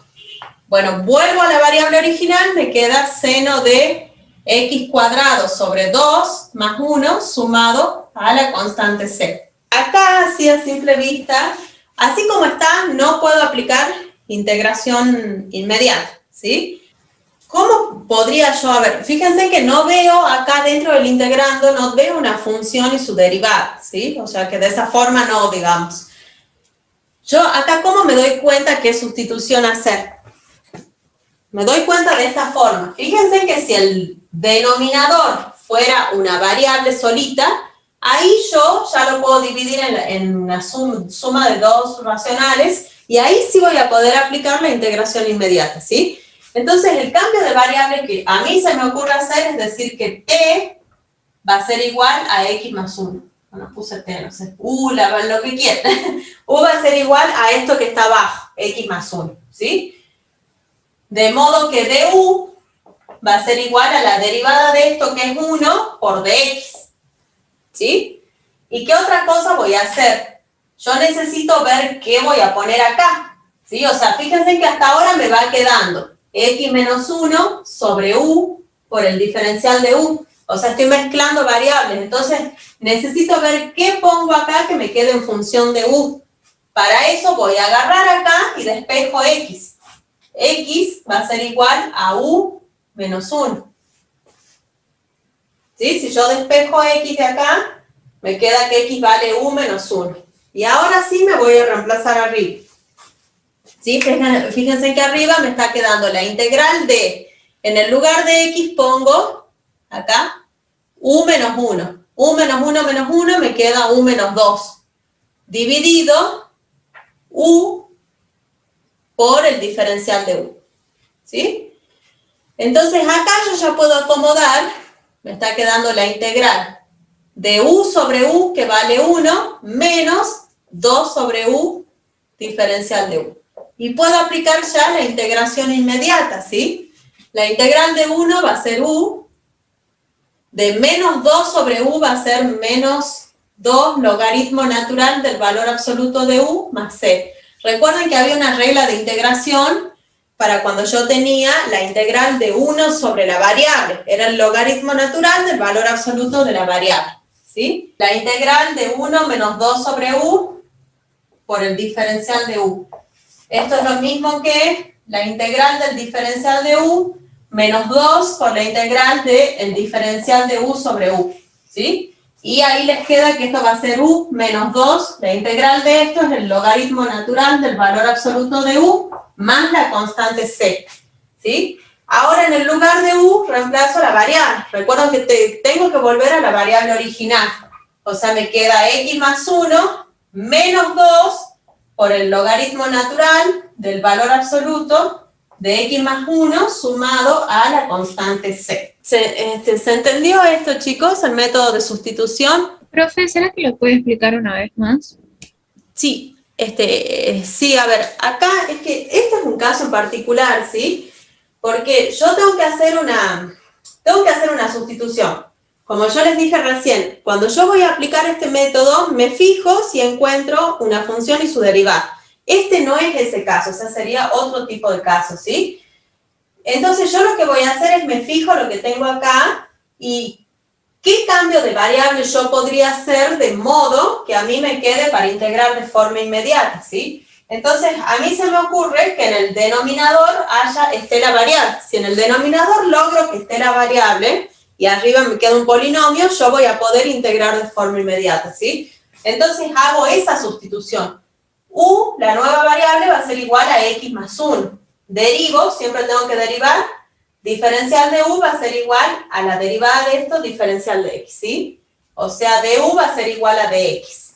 Bueno, vuelvo a la variable original, me queda seno de X cuadrado sobre 2 más 1 sumado a la constante C. Acá, así a simple vista, así como está, no puedo aplicar integración inmediata, ¿sí? ¿Cómo podría yo? A ver, fíjense que no veo acá dentro del integrando, no veo una función y su derivada, ¿sí? O sea que de esa forma no, digamos. Yo acá, ¿cómo me doy cuenta qué sustitución hacer? Me doy cuenta de esta forma. Fíjense que si el denominador fuera una variable solita, ahí yo ya lo puedo dividir en una suma de dos racionales y ahí sí voy a poder aplicar la integración inmediata, ¿sí? Entonces, el cambio de variable que a mí se me ocurre hacer es decir que t va a ser igual a x más 1. Bueno, puse t, no sé, lo que quieran. U va a ser igual a esto que está abajo, x más 1, ¿sí? De modo que du va a ser igual a la derivada de esto que es 1 por dx, ¿sí? ¿Y qué otra cosa voy a hacer? Yo necesito ver qué voy a poner acá, ¿sí? O sea, fíjense que hasta ahora me va quedando x menos 1 sobre u por el diferencial de u. O sea, estoy mezclando variables. Entonces, necesito ver qué pongo acá que me quede en función de u. Para eso voy a agarrar acá y despejo x. X va a ser igual a u menos 1. ¿Sí? Si yo despejo x de acá, me queda que x vale u menos 1. Y ahora sí me voy a reemplazar arriba. ¿Sí? Fíjense que arriba me está quedando la integral de, en el lugar de x pongo, acá, u menos 1. U menos 1 menos 1 me queda u menos 2. Dividido u por el diferencial de u. ¿Sí? Entonces acá yo ya puedo acomodar, me está quedando la integral de u sobre u, que vale 1, menos 2 sobre u, diferencial de u. Y puedo aplicar ya la integración inmediata, ¿sí? La integral de 1 va a ser u, de menos 2 sobre u va a ser menos 2 logaritmo natural del valor absoluto de u más c. Recuerden que había una regla de integración para cuando yo tenía la integral de 1 sobre la variable. Era el logaritmo natural del valor absoluto de la variable, ¿sí? La integral de 1 menos 2 sobre u por el diferencial de u. Esto es lo mismo que la integral del diferencial de u menos 2 por la integral del diferencial de u sobre u, ¿sí? Y ahí les queda que esto va a ser u menos 2, la integral de esto es el logaritmo natural del valor absoluto de u más la constante c, ¿sí? Ahora en el lugar de u reemplazo la variable. Recuerden que tengo que volver a la variable original. O sea, me queda x más 1 menos 2 por el logaritmo natural del valor absoluto de x más 1 sumado a la constante c. ¿Se entendió esto, chicos, el método de sustitución? Profe, ¿será que lo puede explicar una vez más? Sí, sí, a ver, acá es que este es un caso en particular, ¿sí? Porque yo tengo que hacer una sustitución. Como yo les dije recién, cuando yo voy a aplicar este método, me fijo si encuentro una función y su derivada. Este no es ese caso, o sea, sería otro tipo de caso, ¿sí? Entonces yo lo que voy a hacer es me fijo lo que tengo acá y qué cambio de variable yo podría hacer de modo que a mí me quede para integrar de forma inmediata, ¿sí? Entonces a mí se me ocurre que en el denominador esté la variable. Si en el denominador logro que esté la variable y arriba me queda un polinomio, yo voy a poder integrar de forma inmediata, ¿sí? Entonces hago esa sustitución. U, la nueva variable, va a ser igual a x más 1. Derivo, siempre tengo que derivar. Diferencial de u va a ser igual a la derivada de esto, diferencial de x, ¿sí? O sea, du va a ser igual a dx.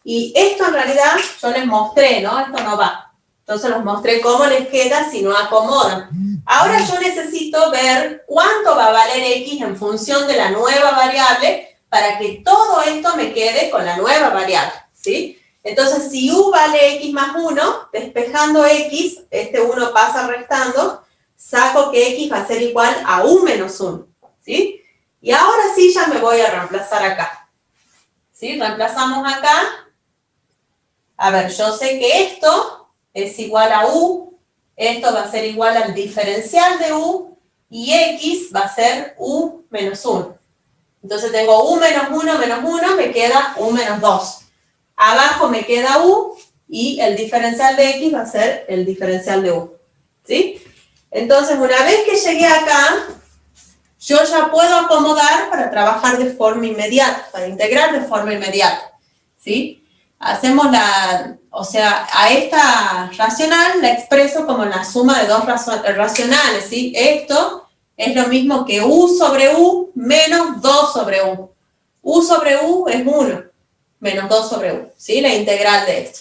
Y esto en realidad yo les mostré, ¿no? Esto no va. Entonces les mostré cómo les queda si no acomodan. Ahora yo necesito ver cuánto va a valer x en función de la nueva variable para que todo esto me quede con la nueva variable, ¿sí? Entonces, si u vale x más 1, despejando x, este 1 pasa restando, saco que x va a ser igual a u menos 1, ¿sí? Y ahora sí ya me voy a reemplazar acá, ¿sí? Reemplazamos acá. A ver, yo sé que esto es igual a u, esto va a ser igual al diferencial de u, y x va a ser u menos 1. Entonces tengo u menos 1, me queda u menos 2. Abajo me queda u, y el diferencial de x va a ser el diferencial de u, ¿sí? Entonces, una vez que llegué acá, yo ya puedo acomodar para trabajar de forma inmediata, para integrar de forma inmediata, ¿sí? Hacemos a esta racional la expreso como la suma de dos racionales, ¿sí? Esto es lo mismo que u sobre u menos 2 sobre u. U sobre u es 1, menos 2 sobre u, ¿sí? La integral de esto.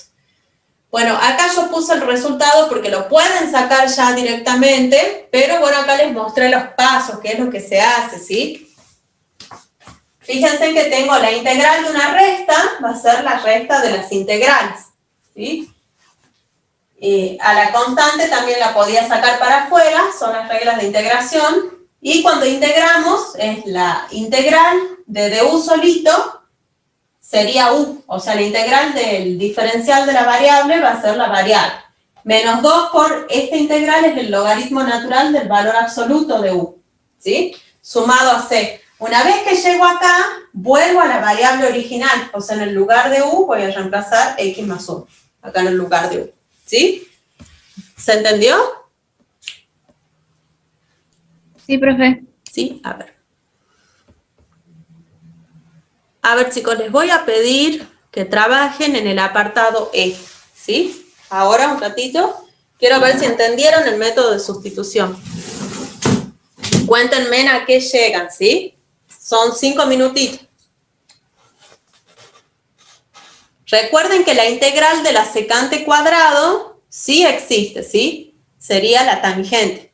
Bueno, acá yo puse el resultado porque lo pueden sacar ya directamente, pero bueno, acá les mostré los pasos, qué es lo que se hace, ¿sí? Fíjense que tengo la integral de una resta, va a ser la resta de las integrales, ¿sí? A la constante también la podía sacar para afuera, son las reglas de integración, y cuando integramos es la integral de du solito, sería u, o sea, la integral del diferencial de la variable va a ser la variable. Menos 2 por esta integral es el logaritmo natural del valor absoluto de u, ¿sí? Sumado a c. Una vez que llego acá, vuelvo a la variable original, o sea, en el lugar de u voy a reemplazar x más 1, acá en el lugar de u, ¿sí? ¿Se entendió? Sí, profe. Sí, a ver. A ver, chicos, les voy a pedir que trabajen en el apartado E, ¿sí? Ahora, un ratito, quiero ver si entendieron el método de sustitución. Cuéntenme a qué llegan, ¿sí? Son 5 minutitos. Recuerden que la integral de la secante cuadrado sí existe, ¿sí? Sería la tangente.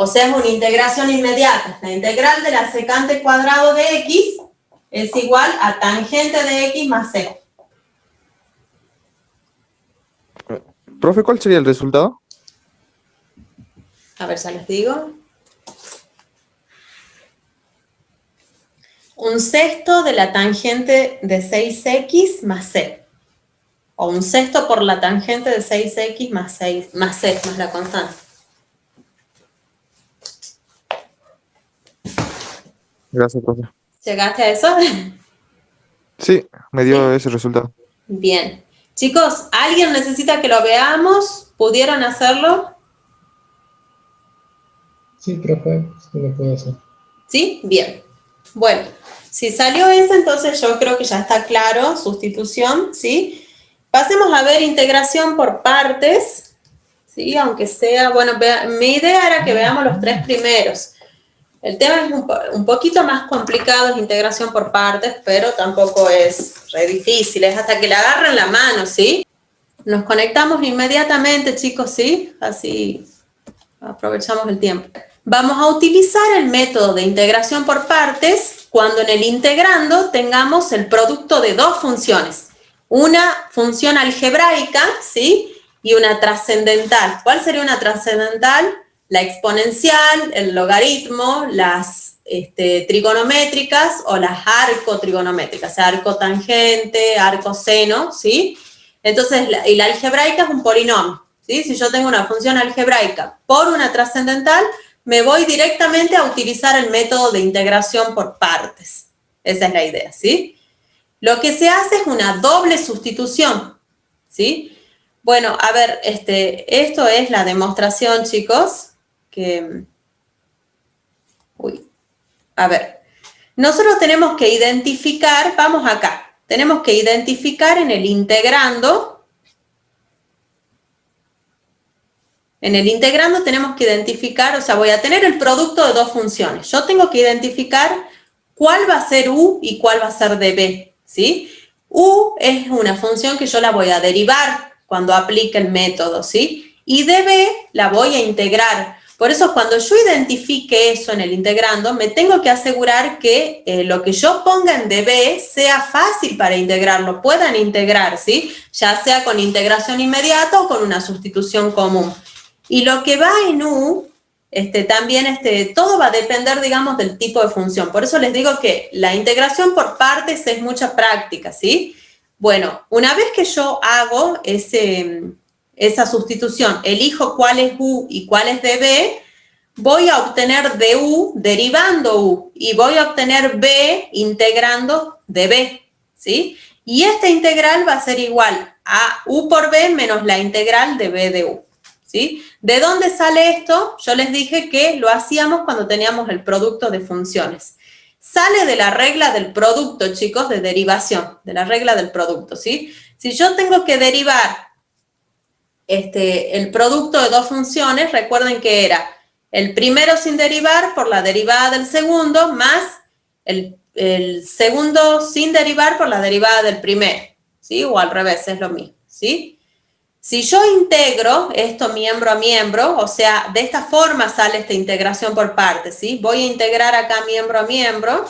O sea, es una integración inmediata. La integral de la secante cuadrado de x es igual a tangente de x más c. Profe, ¿cuál sería el resultado? A ver, ya les digo. un sexto de la tangente de 6x más c. O un sexto por la tangente de 6x más 6, más c, más la constante. Gracias, profe. ¿Llegaste a eso? Sí, me dio Sí. ese resultado. Bien. Chicos, ¿alguien necesita que lo veamos? ¿Pudieron hacerlo? Sí, profe, sí lo puedo hacer. ¿Sí? Bien. Bueno, si salió ese, entonces yo creo que ya está claro, sustitución, ¿sí? Pasemos a ver integración por partes, ¿sí? Aunque sea, bueno, mi idea era que veamos los tres primeros. El tema es un poquito más complicado, es integración por partes, pero tampoco es re difícil, es hasta que le agarren la mano, ¿sí? Nos conectamos inmediatamente, chicos, ¿sí? Así aprovechamos el tiempo. Vamos a utilizar el método de integración por partes cuando en el integrando tengamos el producto de dos funciones. Una función algebraica, ¿sí? Y una trascendental. ¿Cuál sería una trascendental? La exponencial, el logaritmo, las trigonométricas o las arcotrigonométricas, o sea, arco tangente, arco seno, ¿sí? Entonces, y la algebraica es un polinomio, ¿sí? Si yo tengo una función algebraica por una trascendental, me voy directamente a utilizar el método de integración por partes. Esa es la idea, ¿sí? Lo que se hace es una doble sustitución, ¿sí? Bueno, a ver, esto es la demostración, chicos, a ver, nosotros tenemos que identificar, vamos acá, tenemos que identificar en el integrando tenemos que identificar, o sea, voy a tener el producto de dos funciones. Yo tengo que identificar cuál va a ser u y cuál va a ser db, ¿sí? U es una función que yo la voy a derivar cuando aplique el método, ¿sí? Y db la voy a integrar. Por eso, cuando yo identifique eso en el integrando, me tengo que asegurar que lo que yo ponga en db sea fácil para integrarlo, puedan integrar, ¿sí? Ya sea con integración inmediata o con una sustitución común. Y lo que va en U, también todo va a depender, digamos, del tipo de función. Por eso les digo que la integración por partes es mucha práctica, ¿sí? Bueno, una vez que yo hago esa sustitución, elijo cuál es U y cuál es dB, voy a obtener de U derivando U y voy a obtener B integrando dB, ¿sí? Y esta integral va a ser igual a U por B menos la integral de B de U, ¿sí? ¿De dónde sale esto? Yo les dije que lo hacíamos cuando teníamos el producto de funciones. Sale de la regla del producto, chicos, de derivación, de la regla del producto, ¿sí? Si yo tengo que derivar el producto de dos funciones, recuerden que era el primero sin derivar por la derivada del segundo más el segundo sin derivar por la derivada del primero, ¿sí? O al revés, es lo mismo, ¿sí? Si yo integro esto miembro a miembro, o sea, de esta forma sale esta integración por partes, ¿sí? Voy a integrar acá miembro a miembro,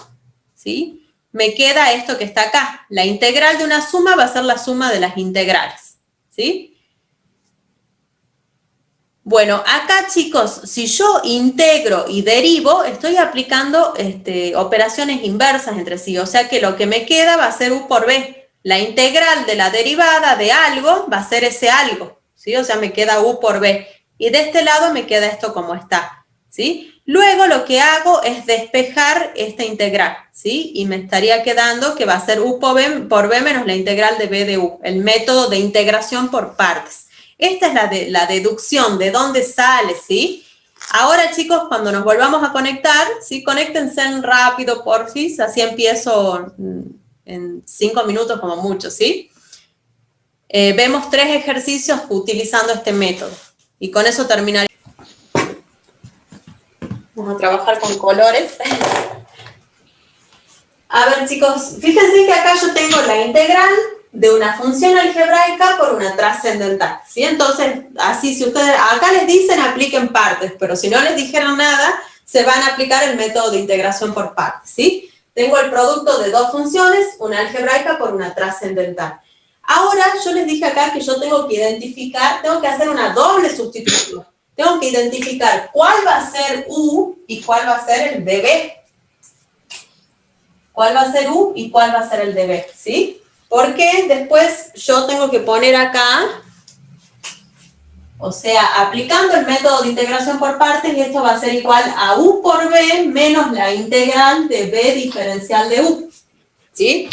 ¿sí? Me queda esto que está acá. La integral de una suma va a ser la suma de las integrales, ¿sí? Bueno, acá, chicos, si yo integro y derivo, estoy aplicando operaciones inversas entre sí, o sea que lo que me queda va a ser U por B. La integral de la derivada de algo va a ser ese algo, ¿sí? O sea, me queda U por B. Y de este lado me queda esto como está, ¿sí? Luego lo que hago es despejar esta integral, ¿sí? Y me estaría quedando que va a ser U por B menos la integral de B de U, el método de integración por partes. Esta es la deducción, de dónde sale, ¿sí? Ahora, chicos, cuando nos volvamos a conectar, ¿sí? Conéctense rápido, porfis, así empiezo en 5 minutos como mucho, ¿sí? Vemos 3 ejercicios utilizando este método. Y con eso terminaré. Vamos a trabajar con colores. A ver, chicos, fíjense que acá yo tengo la integral de una función algebraica por una trascendental, ¿sí? Entonces, así, si ustedes, acá les dicen apliquen partes, pero si no les dijeron nada, se van a aplicar el método de integración por partes, ¿sí? Tengo el producto de dos funciones, una algebraica por una trascendental. Ahora, yo les dije acá que yo tengo que identificar, tengo que hacer una doble sustitución. Tengo que identificar cuál va a ser U y cuál va a ser el dB. cuál va a ser U y cuál va a ser el de B, ¿sí? Porque después yo tengo que poner acá, o sea, aplicando el método de integración por partes, esto va a ser igual a U por B menos la integral de B diferencial de U, ¿sí?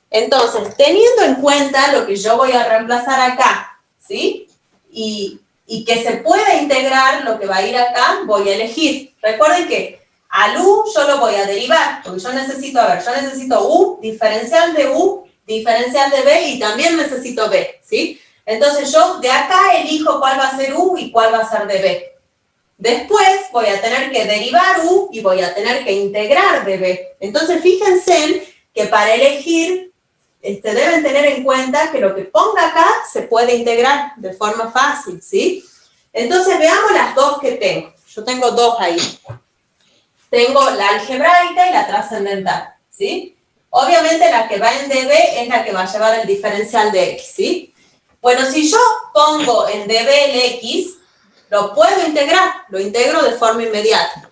Entonces, teniendo en cuenta lo que yo voy a reemplazar acá, ¿sí? Y que se pueda integrar lo que va a ir acá, voy a elegir. Recuerden que al U yo lo voy a derivar, porque yo necesito, yo necesito U, diferencial de U, diferencial de B y también necesito B, ¿sí? Entonces yo de acá elijo cuál va a ser U y cuál va a ser de B. Después voy a tener que derivar U y voy a tener que integrar de B. Entonces fíjense que para elegir deben tener en cuenta que lo que ponga acá se puede integrar de forma fácil, ¿sí? Entonces veamos las dos que tengo. Yo tengo dos ahí. Tengo la algebraica y la trascendental, ¿sí? Obviamente la que va en DB es la que va a llevar el diferencial de X, ¿sí? Bueno, si yo pongo en DB el X, lo puedo integrar, lo integro de forma inmediata.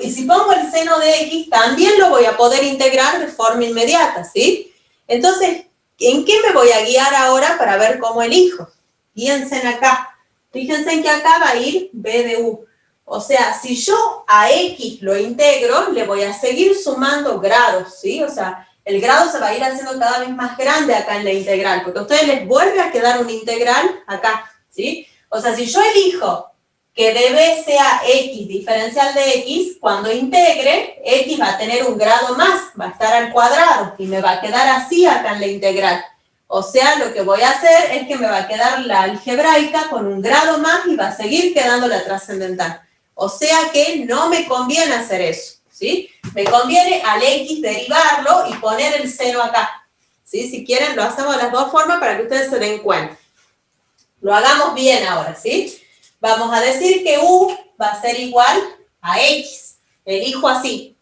Y si pongo el seno de X, también lo voy a poder integrar de forma inmediata, ¿sí? Entonces, ¿en qué me voy a guiar ahora para ver cómo elijo? Guíense en acá. Fíjense en que acá va a ir B de U. O sea, si yo a X lo integro, le voy a seguir sumando grados, ¿sí? O sea, el grado se va a ir haciendo cada vez más grande acá en la integral, porque a ustedes les vuelve a quedar una integral acá, ¿sí? O sea, si yo elijo que dB sea X diferencial de X, cuando integre, X va a tener un grado más, va a estar al cuadrado, y me va a quedar así acá en la integral. O sea, lo que voy a hacer es que me va a quedar la algebraica con un grado más y va a seguir quedando la trascendental. O sea que no me conviene hacer eso, ¿sí? Me conviene al X derivarlo y poner el seno acá, ¿sí? Si quieren, lo hacemos de las dos formas para que ustedes se den cuenta. Lo hagamos bien ahora, ¿sí? Vamos a decir que U va a ser igual a X. Elijo así.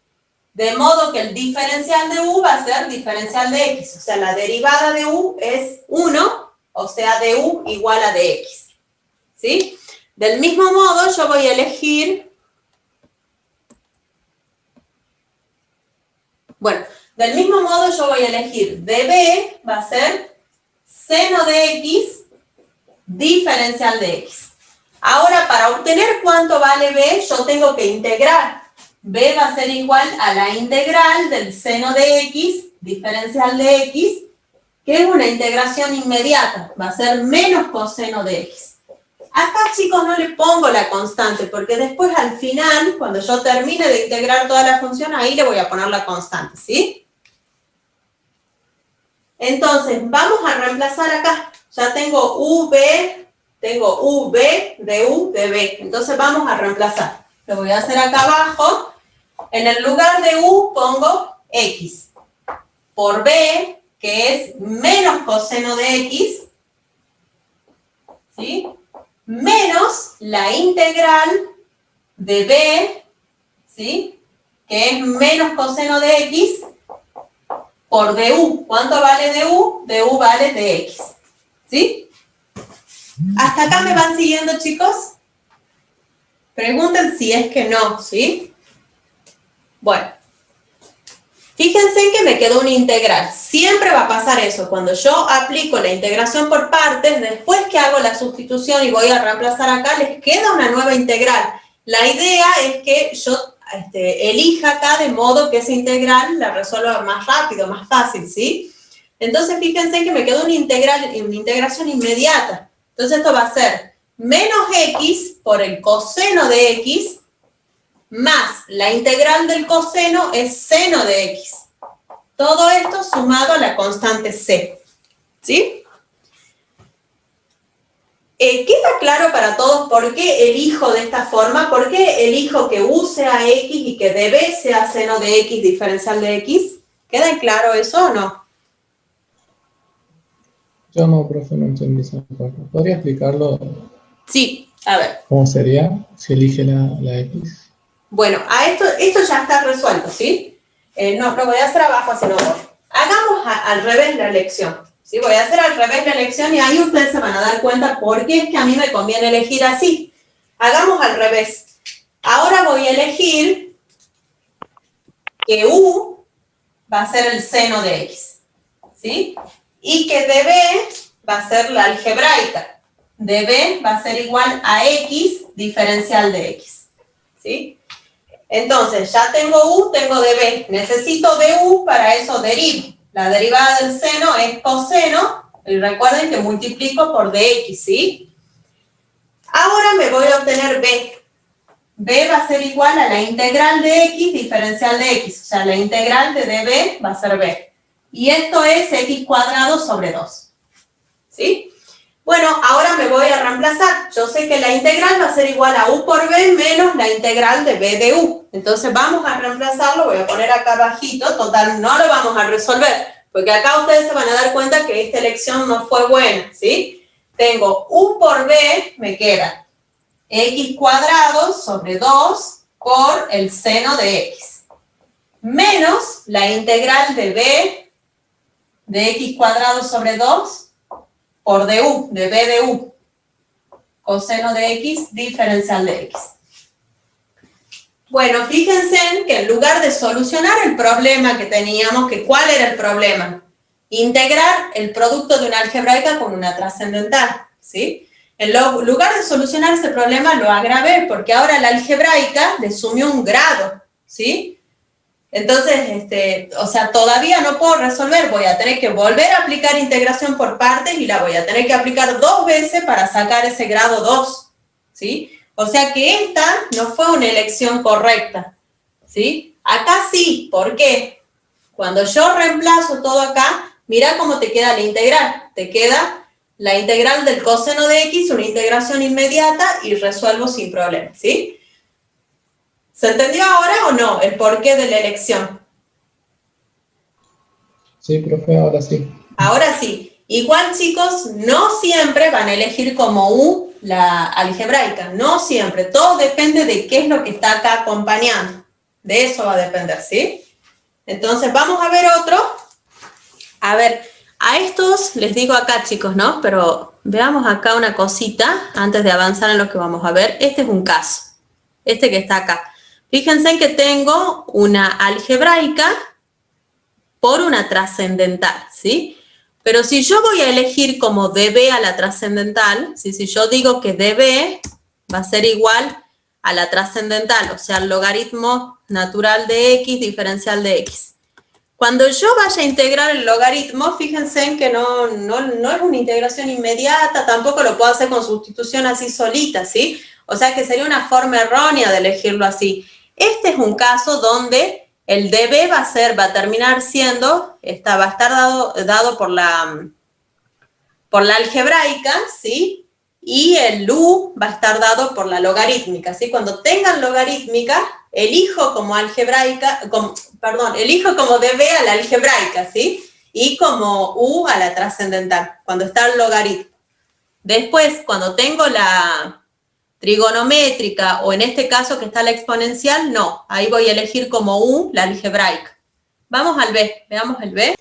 De modo que el diferencial de U va a ser diferencial de X. O sea, la derivada de U es 1, o sea, de U igual a de X. ¿Sí? Del mismo modo, yo voy a elegir... Bueno, del mismo modo yo voy a elegir dB va a ser seno de X diferencial de X. Ahora, para obtener cuánto vale B, yo tengo que integrar. B va a ser igual a la integral del seno de X, diferencial de X, que es una integración inmediata. Va a ser menos coseno de X. Acá, chicos, no le pongo la constante, porque después al final, cuando yo termine de integrar toda la función, ahí le voy a poner la constante, ¿sí? Entonces, vamos a reemplazar acá. Ya tengo UV de U de B. Entonces vamos a reemplazar. Lo voy a hacer acá abajo. En el lugar de U pongo X por B, que es menos coseno de X, ¿sí? Menos la integral de B, ¿sí? Que es menos coseno de X por DU. ¿Cuánto vale DU? DU vale de X, ¿sí? ¿Hasta acá me van siguiendo, chicos? Pregunten si es que no, ¿sí? Bueno, fíjense en que me quedó una integral. Siempre va a pasar eso. Cuando yo aplico la integración por partes, después que hago la sustitución y voy a reemplazar acá, les queda una nueva integral. La idea es que yo elija acá de modo que esa integral la resuelva más rápido, más fácil, ¿sí? Entonces, fíjense en que me quedó una integración inmediata. Entonces, esto va a ser menos X por el coseno de X más la integral del coseno es seno de X. Todo esto sumado a la constante C. ¿Sí? ¿Queda claro para todos por qué elijo de esta forma? ¿Por qué elijo que U sea X y que dB sea seno de X diferencial de X? ¿Queda claro eso o no? Yo no, profe, no entendí esa parte. ¿Podría explicarlo? Sí, a ver. ¿Cómo sería si elige la X? Bueno, a esto ya está resuelto, ¿sí? No, lo voy a hacer abajo, así no voy. Hagamos al revés la elección, ¿sí? Voy a hacer al revés la elección y ahí ustedes se van a dar cuenta por qué es que a mí me conviene elegir así. Hagamos al revés. Ahora voy a elegir que U va a ser el seno de x, ¿sí? Y que db va a ser la algebraica. db va a ser igual a x diferencial de x, ¿sí? Entonces, ya tengo u, tengo db. Necesito du, para eso derivo. La derivada del seno es coseno, y recuerden que multiplico por dx, ¿sí? Ahora me voy a obtener b. b va a ser igual a la integral de x diferencial de x. O sea, la integral de db va a ser b. Y esto es x cuadrado sobre 2. ¿Sí? Bueno, ahora me voy a reemplazar. Yo sé que la integral va a ser igual a u por b menos la integral de b de u. Entonces vamos a reemplazarlo. Voy a poner acá abajito. Total, no lo vamos a resolver. Porque acá ustedes se van a dar cuenta que esta elección no fue buena. ¿Sí? Tengo u por b, me queda x cuadrado sobre 2 por el seno de x. Menos la integral de b de x cuadrado sobre 2 por du, de b de u, coseno de x diferencial de x. Bueno, fíjense que en lugar de solucionar el problema que teníamos, que ¿cuál era el problema? Integrar el producto de una algebraica con una trascendental, ¿sí? En lugar de solucionar ese problema lo agravé, porque ahora la algebraica le sumió un grado, ¿sí? Entonces, o sea, todavía no puedo resolver, voy a tener que volver a aplicar integración por partes y la voy a tener que aplicar 2 veces para sacar ese grado 2, ¿sí? O sea que esta no fue una elección correcta, ¿sí? Acá sí, ¿por qué? Cuando yo reemplazo todo acá, mira cómo te queda la integral. Te queda la integral del coseno de x, una integración inmediata y resuelvo sin problema, ¿sí? ¿Se entendió ahora o no el porqué de la elección? Sí, profe, ahora sí. Ahora sí. Igual, chicos, no siempre van a elegir como u la algebraica. No siempre. Todo depende de qué es lo que está acá acompañando. De eso va a depender, ¿sí? Entonces, vamos a ver otro. A ver, a estos les digo acá, chicos, ¿no? Pero veamos acá una cosita antes de avanzar en lo que vamos a ver. Este es un caso. Este que está acá. Fíjense en que tengo una algebraica por una trascendental, ¿sí? Pero si yo voy a elegir como db a la trascendental, ¿sí? Si yo digo que db va a ser igual a la trascendental, o sea, el logaritmo natural de x diferencial de x. Cuando yo vaya a integrar el logaritmo, fíjense en que no es una integración inmediata, tampoco lo puedo hacer con sustitución así solita, ¿sí? O sea que sería una forma errónea de elegirlo así. Este es un caso donde el db va a terminar siendo, va a estar dado por la algebraica, ¿sí? Y el u va a estar dado por la logarítmica, ¿sí? Cuando tengan logarítmica, elijo como db a la algebraica, ¿sí? Y como u a la trascendental, cuando está el logaritmo. Después, cuando tengo la trigonométrica, o en este caso que está la exponencial, no. Ahí voy a elegir como u la algebraica. Vamos al b, veamos el b.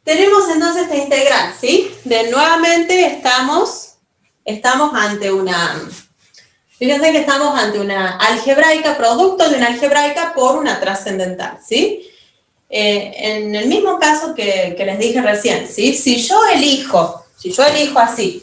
Tenemos entonces esta integral, ¿sí? Nuevamente estamos ante una... Fíjense que estamos ante una algebraica, producto de una algebraica por una trascendental, ¿sí? En el mismo caso que les dije recién, ¿sí? Si yo elijo así,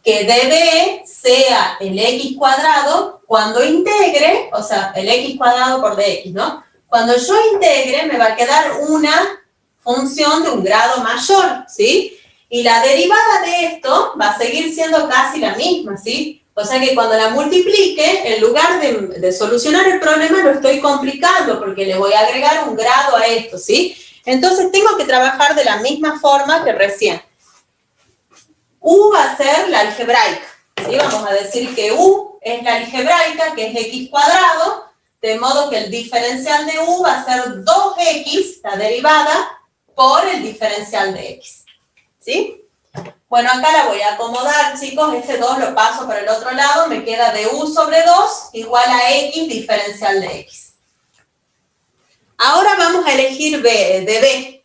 que db sea el x cuadrado, cuando integre, o sea, el x cuadrado por dx, ¿no? Cuando yo integre, me va a quedar una función de un grado mayor, ¿sí? Y la derivada de esto va a seguir siendo casi la misma, ¿sí? O sea que cuando la multiplique, en lugar de solucionar el problema, lo estoy complicando, porque le voy a agregar un grado a esto, ¿sí? Entonces tengo que trabajar de la misma forma que recién. U va a ser la algebraica, ¿sí? Vamos a decir que u es la algebraica, que es x cuadrado, de modo que el diferencial de u va a ser 2x, la derivada, por el diferencial de x, ¿sí? Bueno, acá la voy a acomodar, chicos, este 2 lo paso por el otro lado, me queda de u sobre 2 igual a x diferencial de x. Ahora vamos a elegir db.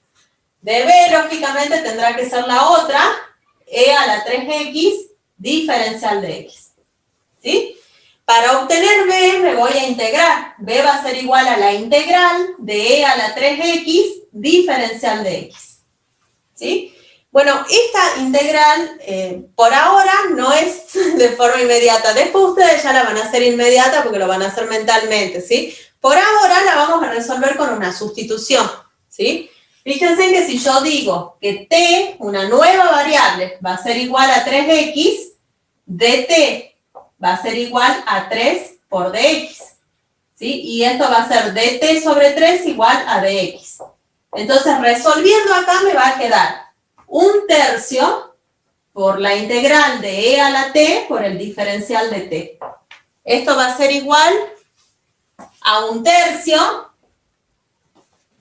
db, lógicamente, tendrá que ser la otra, e a la 3x diferencial de x, ¿sí? Para obtener b me voy a integrar. B va a ser igual a la integral de e a la 3x diferencial de x. ¿Sí? Bueno, esta integral por ahora no es de forma inmediata. Después ustedes ya la van a hacer inmediata porque lo van a hacer mentalmente, ¿sí? Por ahora la vamos a resolver con una sustitución, ¿sí? Fíjense que si yo digo que t, una nueva variable, va a ser igual a 3x, dt va a ser igual a 3 por dx, ¿sí? Y esto va a ser dt sobre 3 igual a dx. Entonces, resolviendo acá me va a quedar 1/3 por la integral de e a la t por el diferencial de t. Esto va a ser igual a 1/3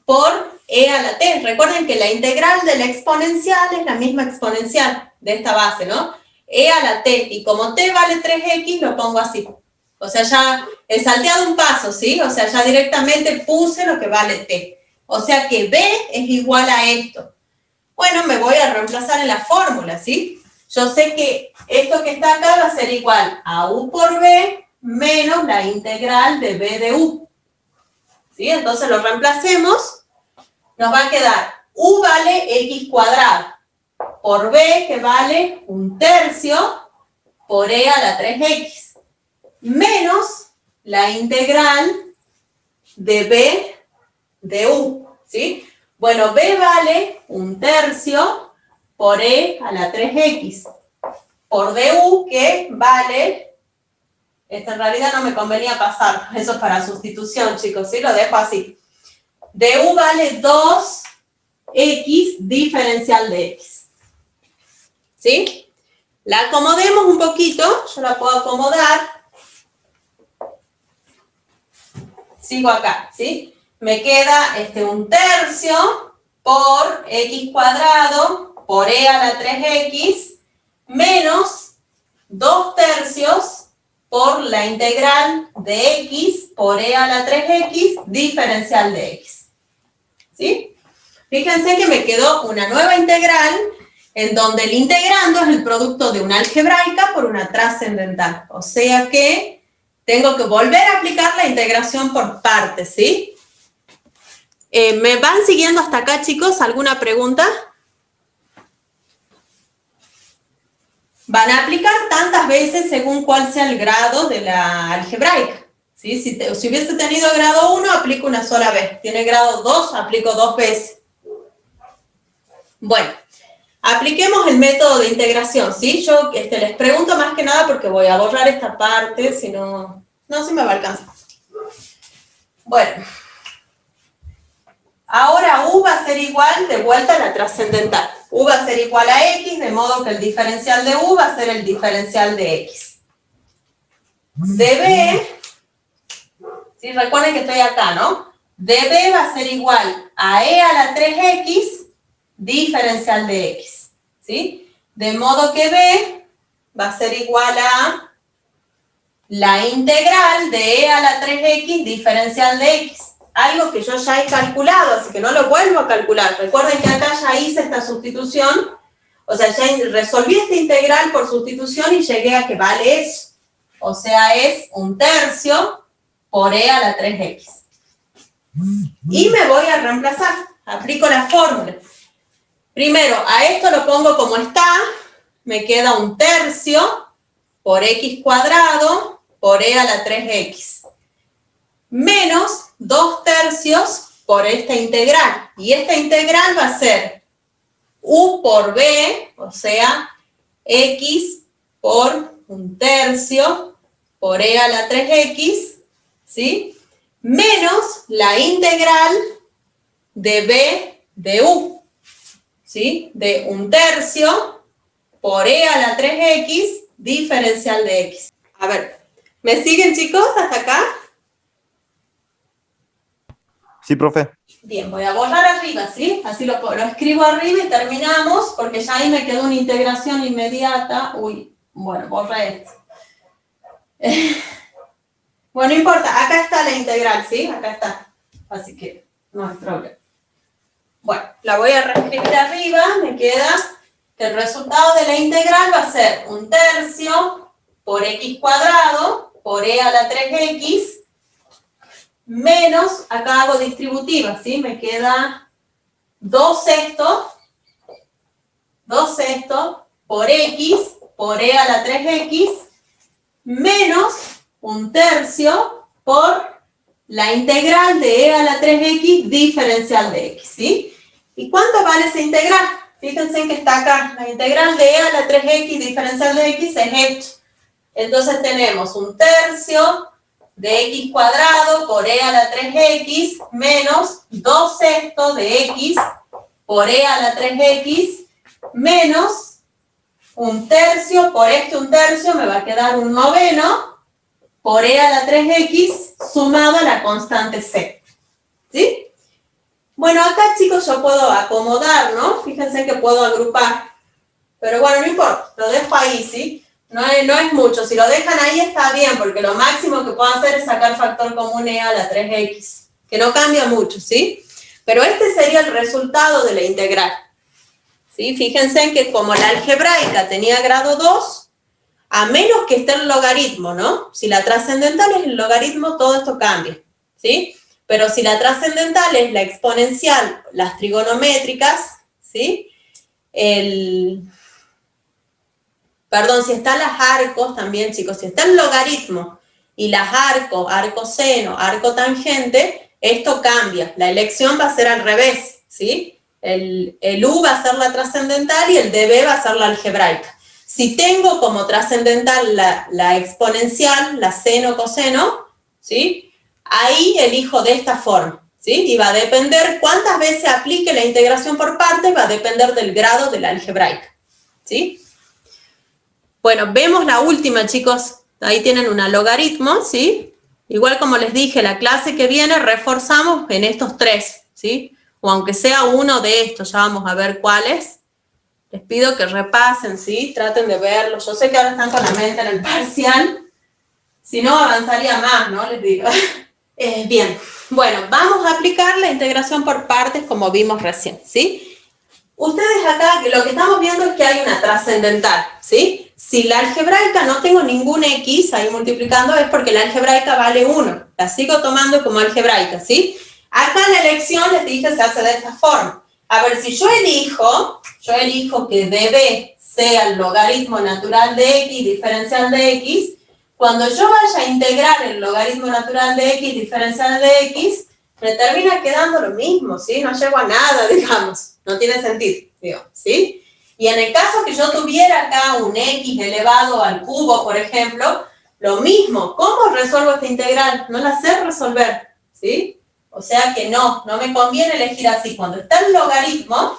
por e a la t. Recuerden que la integral de la exponencial es la misma exponencial de esta base, ¿no? E a la t, y como t vale 3x, lo pongo así. O sea, ya he salteado un paso, ¿sí? O sea, ya directamente puse lo que vale t. O sea que b es igual a esto. Bueno, me voy a reemplazar en la fórmula, ¿sí? Yo sé que esto que está acá va a ser igual a u por b menos la integral de b de u. ¿Sí? Entonces lo reemplacemos. Nos va a quedar u vale x cuadrado por b, que vale 1/3 por e a la 3x, menos la integral de b de u, ¿sí? Bueno, b vale 1/3 por e a la 3x, por du, que vale, esto en realidad no me convenía pasar, eso es para sustitución, chicos, ¿sí? Lo dejo así. Du vale 2x diferencial de x. ¿Sí? La acomodemos un poquito, yo la puedo acomodar. Sigo acá, ¿sí? Me queda 1/3 por x cuadrado por e a la 3x menos 2/3 por la integral de x por e a la 3x diferencial de x. ¿Sí? Fíjense que me quedó una nueva integral en donde el integrando es el producto de una algebraica por una trascendental. O sea que tengo que volver a aplicar la integración por partes, ¿sí? ¿Me van siguiendo hasta acá, chicos? ¿Alguna pregunta? Van a aplicar tantas veces según cuál sea el grado de la algebraica, ¿sí? Si hubiese tenido grado 1, aplico una sola vez. Tiene grado 2, aplico 2 veces. Bueno, apliquemos el método de integración, ¿sí? Yo les pregunto más que nada porque voy a borrar esta parte, si no, no se me va a alcanzar. Bueno, ahora u va a ser igual, de vuelta a la trascendental. U va a ser igual a x, de modo que el diferencial de u va a ser el diferencial de x. db, ¿sí? Recuerden que estoy acá, ¿no? db va a ser igual a e a la 3x diferencial de x, ¿sí? De modo que b va a ser igual a la integral de e a la 3x diferencial de x. Algo que yo ya he calculado, así que no lo vuelvo a calcular. Recuerden que acá ya hice esta sustitución, o sea, ya resolví esta integral por sustitución y llegué a que vale eso. O sea, es 1/3 por e a la 3x. Y me voy a reemplazar. Aplico la fórmula. Primero, a esto lo pongo como está. Me queda 1/3 por x cuadrado por e a la 3x. Menos 2/3 por esta integral. Y esta integral va a ser u por b, o sea, x por 1/3 por e a la 3x, ¿sí? Menos la integral de b de u, ¿sí? De 1/3 por e a la 3x diferencial de x. A ver, ¿me siguen, chicos, hasta acá? Sí, profe. Bien, voy a borrar arriba, ¿sí? Así lo escribo arriba y terminamos, porque ya ahí me quedó una integración inmediata. Uy, bueno, borré esto. Bueno, no importa, acá está la integral, ¿sí? Acá está. Así que no hay problema. Bueno, la voy a reescribir arriba, me queda que el resultado de la integral va a ser 1/3 por x cuadrado por e a la 3x, menos, acá hago distributiva, ¿sí? Me queda 2 sextos por x por e a la 3x, menos 1/3 por la integral de e a la 3x diferencial de x, ¿sí? ¿Y cuánto vale esa integral? Fíjense que está acá, la integral de e a la 3x diferencial de x es esto. Entonces tenemos 1/3 de x cuadrado por e a la 3x menos 2 sextos de x por e a la 3x menos 1/3 por este 1/3 me va a quedar 1/9 por e a la 3x sumado a la constante c. ¿Sí? Bueno, acá chicos yo puedo acomodar, ¿no? Fíjense que puedo agrupar. Pero bueno, no importa, lo dejo ahí, ¿sí? No es mucho, si lo dejan ahí está bien, porque lo máximo que puedo hacer es sacar factor común e a la 3x, que no cambia mucho, ¿sí? Pero este sería el resultado de la integral. ¿Sí? Fíjense que como la algebraica tenía grado 2, a menos que esté el logaritmo, ¿no? Si la trascendental es el logaritmo, todo esto cambia, ¿sí? Pero si la trascendental es la exponencial, las trigonométricas, ¿sí? Perdón, si están las arcos también, chicos, si está el logaritmo y las arcos, arco seno, arco tangente, esto cambia. La elección va a ser al revés, ¿sí? El u va a ser la trascendental y el db va a ser la algebraica. Si tengo como trascendental la exponencial, la seno, coseno, ¿sí? Ahí elijo de esta forma, ¿sí? Y va a depender cuántas veces aplique la integración por partes, va a depender del grado de la algebraica, ¿sí? Bueno, vemos la última, chicos. Ahí tienen un logaritmo, ¿sí? Igual como les dije, la clase que viene reforzamos en estos 3, ¿sí? O aunque sea uno de estos, ya vamos a ver cuáles. Les pido que repasen, ¿sí? Traten de verlo. Yo sé que ahora están con la mente en el parcial. Si no, avanzaría más, ¿no? Les digo. Bien. Bueno, vamos a aplicar la integración por partes como vimos recién, ¿sí? Ustedes acá, lo que estamos viendo es que hay una trascendental, ¿sí? Si la algebraica no tengo ningún x ahí multiplicando, es porque la algebraica vale 1. La sigo tomando como algebraica, ¿sí? Acá en la elección les dije se hace de esta forma. A ver, si yo elijo que db sea el logaritmo natural de x diferencial de x, cuando yo vaya a integrar el logaritmo natural de x diferencial de x, me termina quedando lo mismo, ¿sí? No llego a nada, digamos. No tiene sentido, digo, ¿sí? Y en el caso que yo tuviera acá un x elevado al cubo, por ejemplo, lo mismo. ¿Cómo resuelvo esta integral? No la sé resolver, ¿sí? O sea que no me conviene elegir así. Cuando está el logaritmo,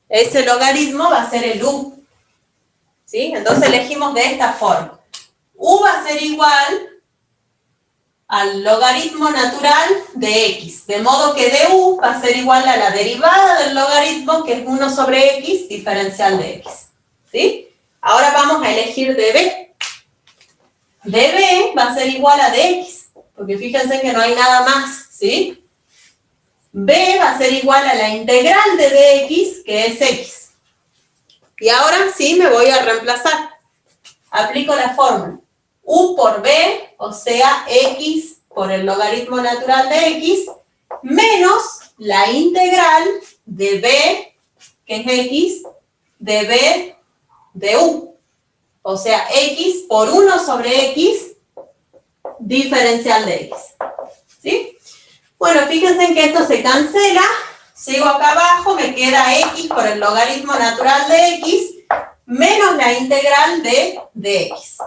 ese logaritmo va a ser el u, ¿sí? Entonces elegimos de esta forma. U va a ser igual al logaritmo natural de x, de modo que du va a ser igual a la derivada del logaritmo, que es 1 sobre x diferencial de x, ¿sí? Ahora vamos a elegir db. db va a ser igual a dx, porque fíjense que no hay nada más, ¿sí? b va a ser igual a la integral de dx, que es x. Y ahora sí me voy a reemplazar. Aplico la fórmula. U por b, o sea, x por el logaritmo natural de x, menos la integral de b, que es x, de b de u. O sea, x por 1 sobre x diferencial de x. ¿Sí? Bueno, fíjense que esto se cancela. Sigo acá abajo, me queda x por el logaritmo natural de x, menos la integral de dx.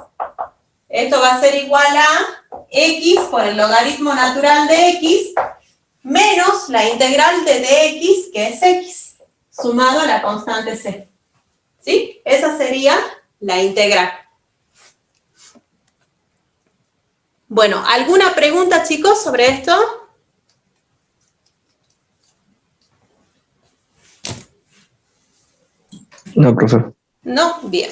Esto va a ser igual a x por el logaritmo natural de x, menos la integral de dx, que es x, sumado a la constante c. ¿Sí? Esa sería la integral. Bueno, ¿alguna pregunta, chicos, sobre esto? No, profe. No, bien.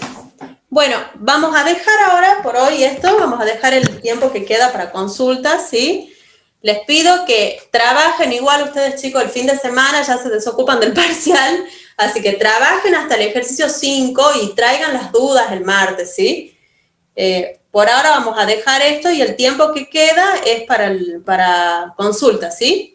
Bueno, vamos a dejar ahora por hoy esto, vamos a dejar el tiempo que queda para consultas, ¿sí? Les pido que trabajen igual ustedes, chicos, el fin de semana, ya se desocupan del parcial, así que trabajen hasta el ejercicio 5 y traigan las dudas el martes, ¿sí? por ahora vamos a dejar esto y el tiempo que queda es para consulta, ¿sí?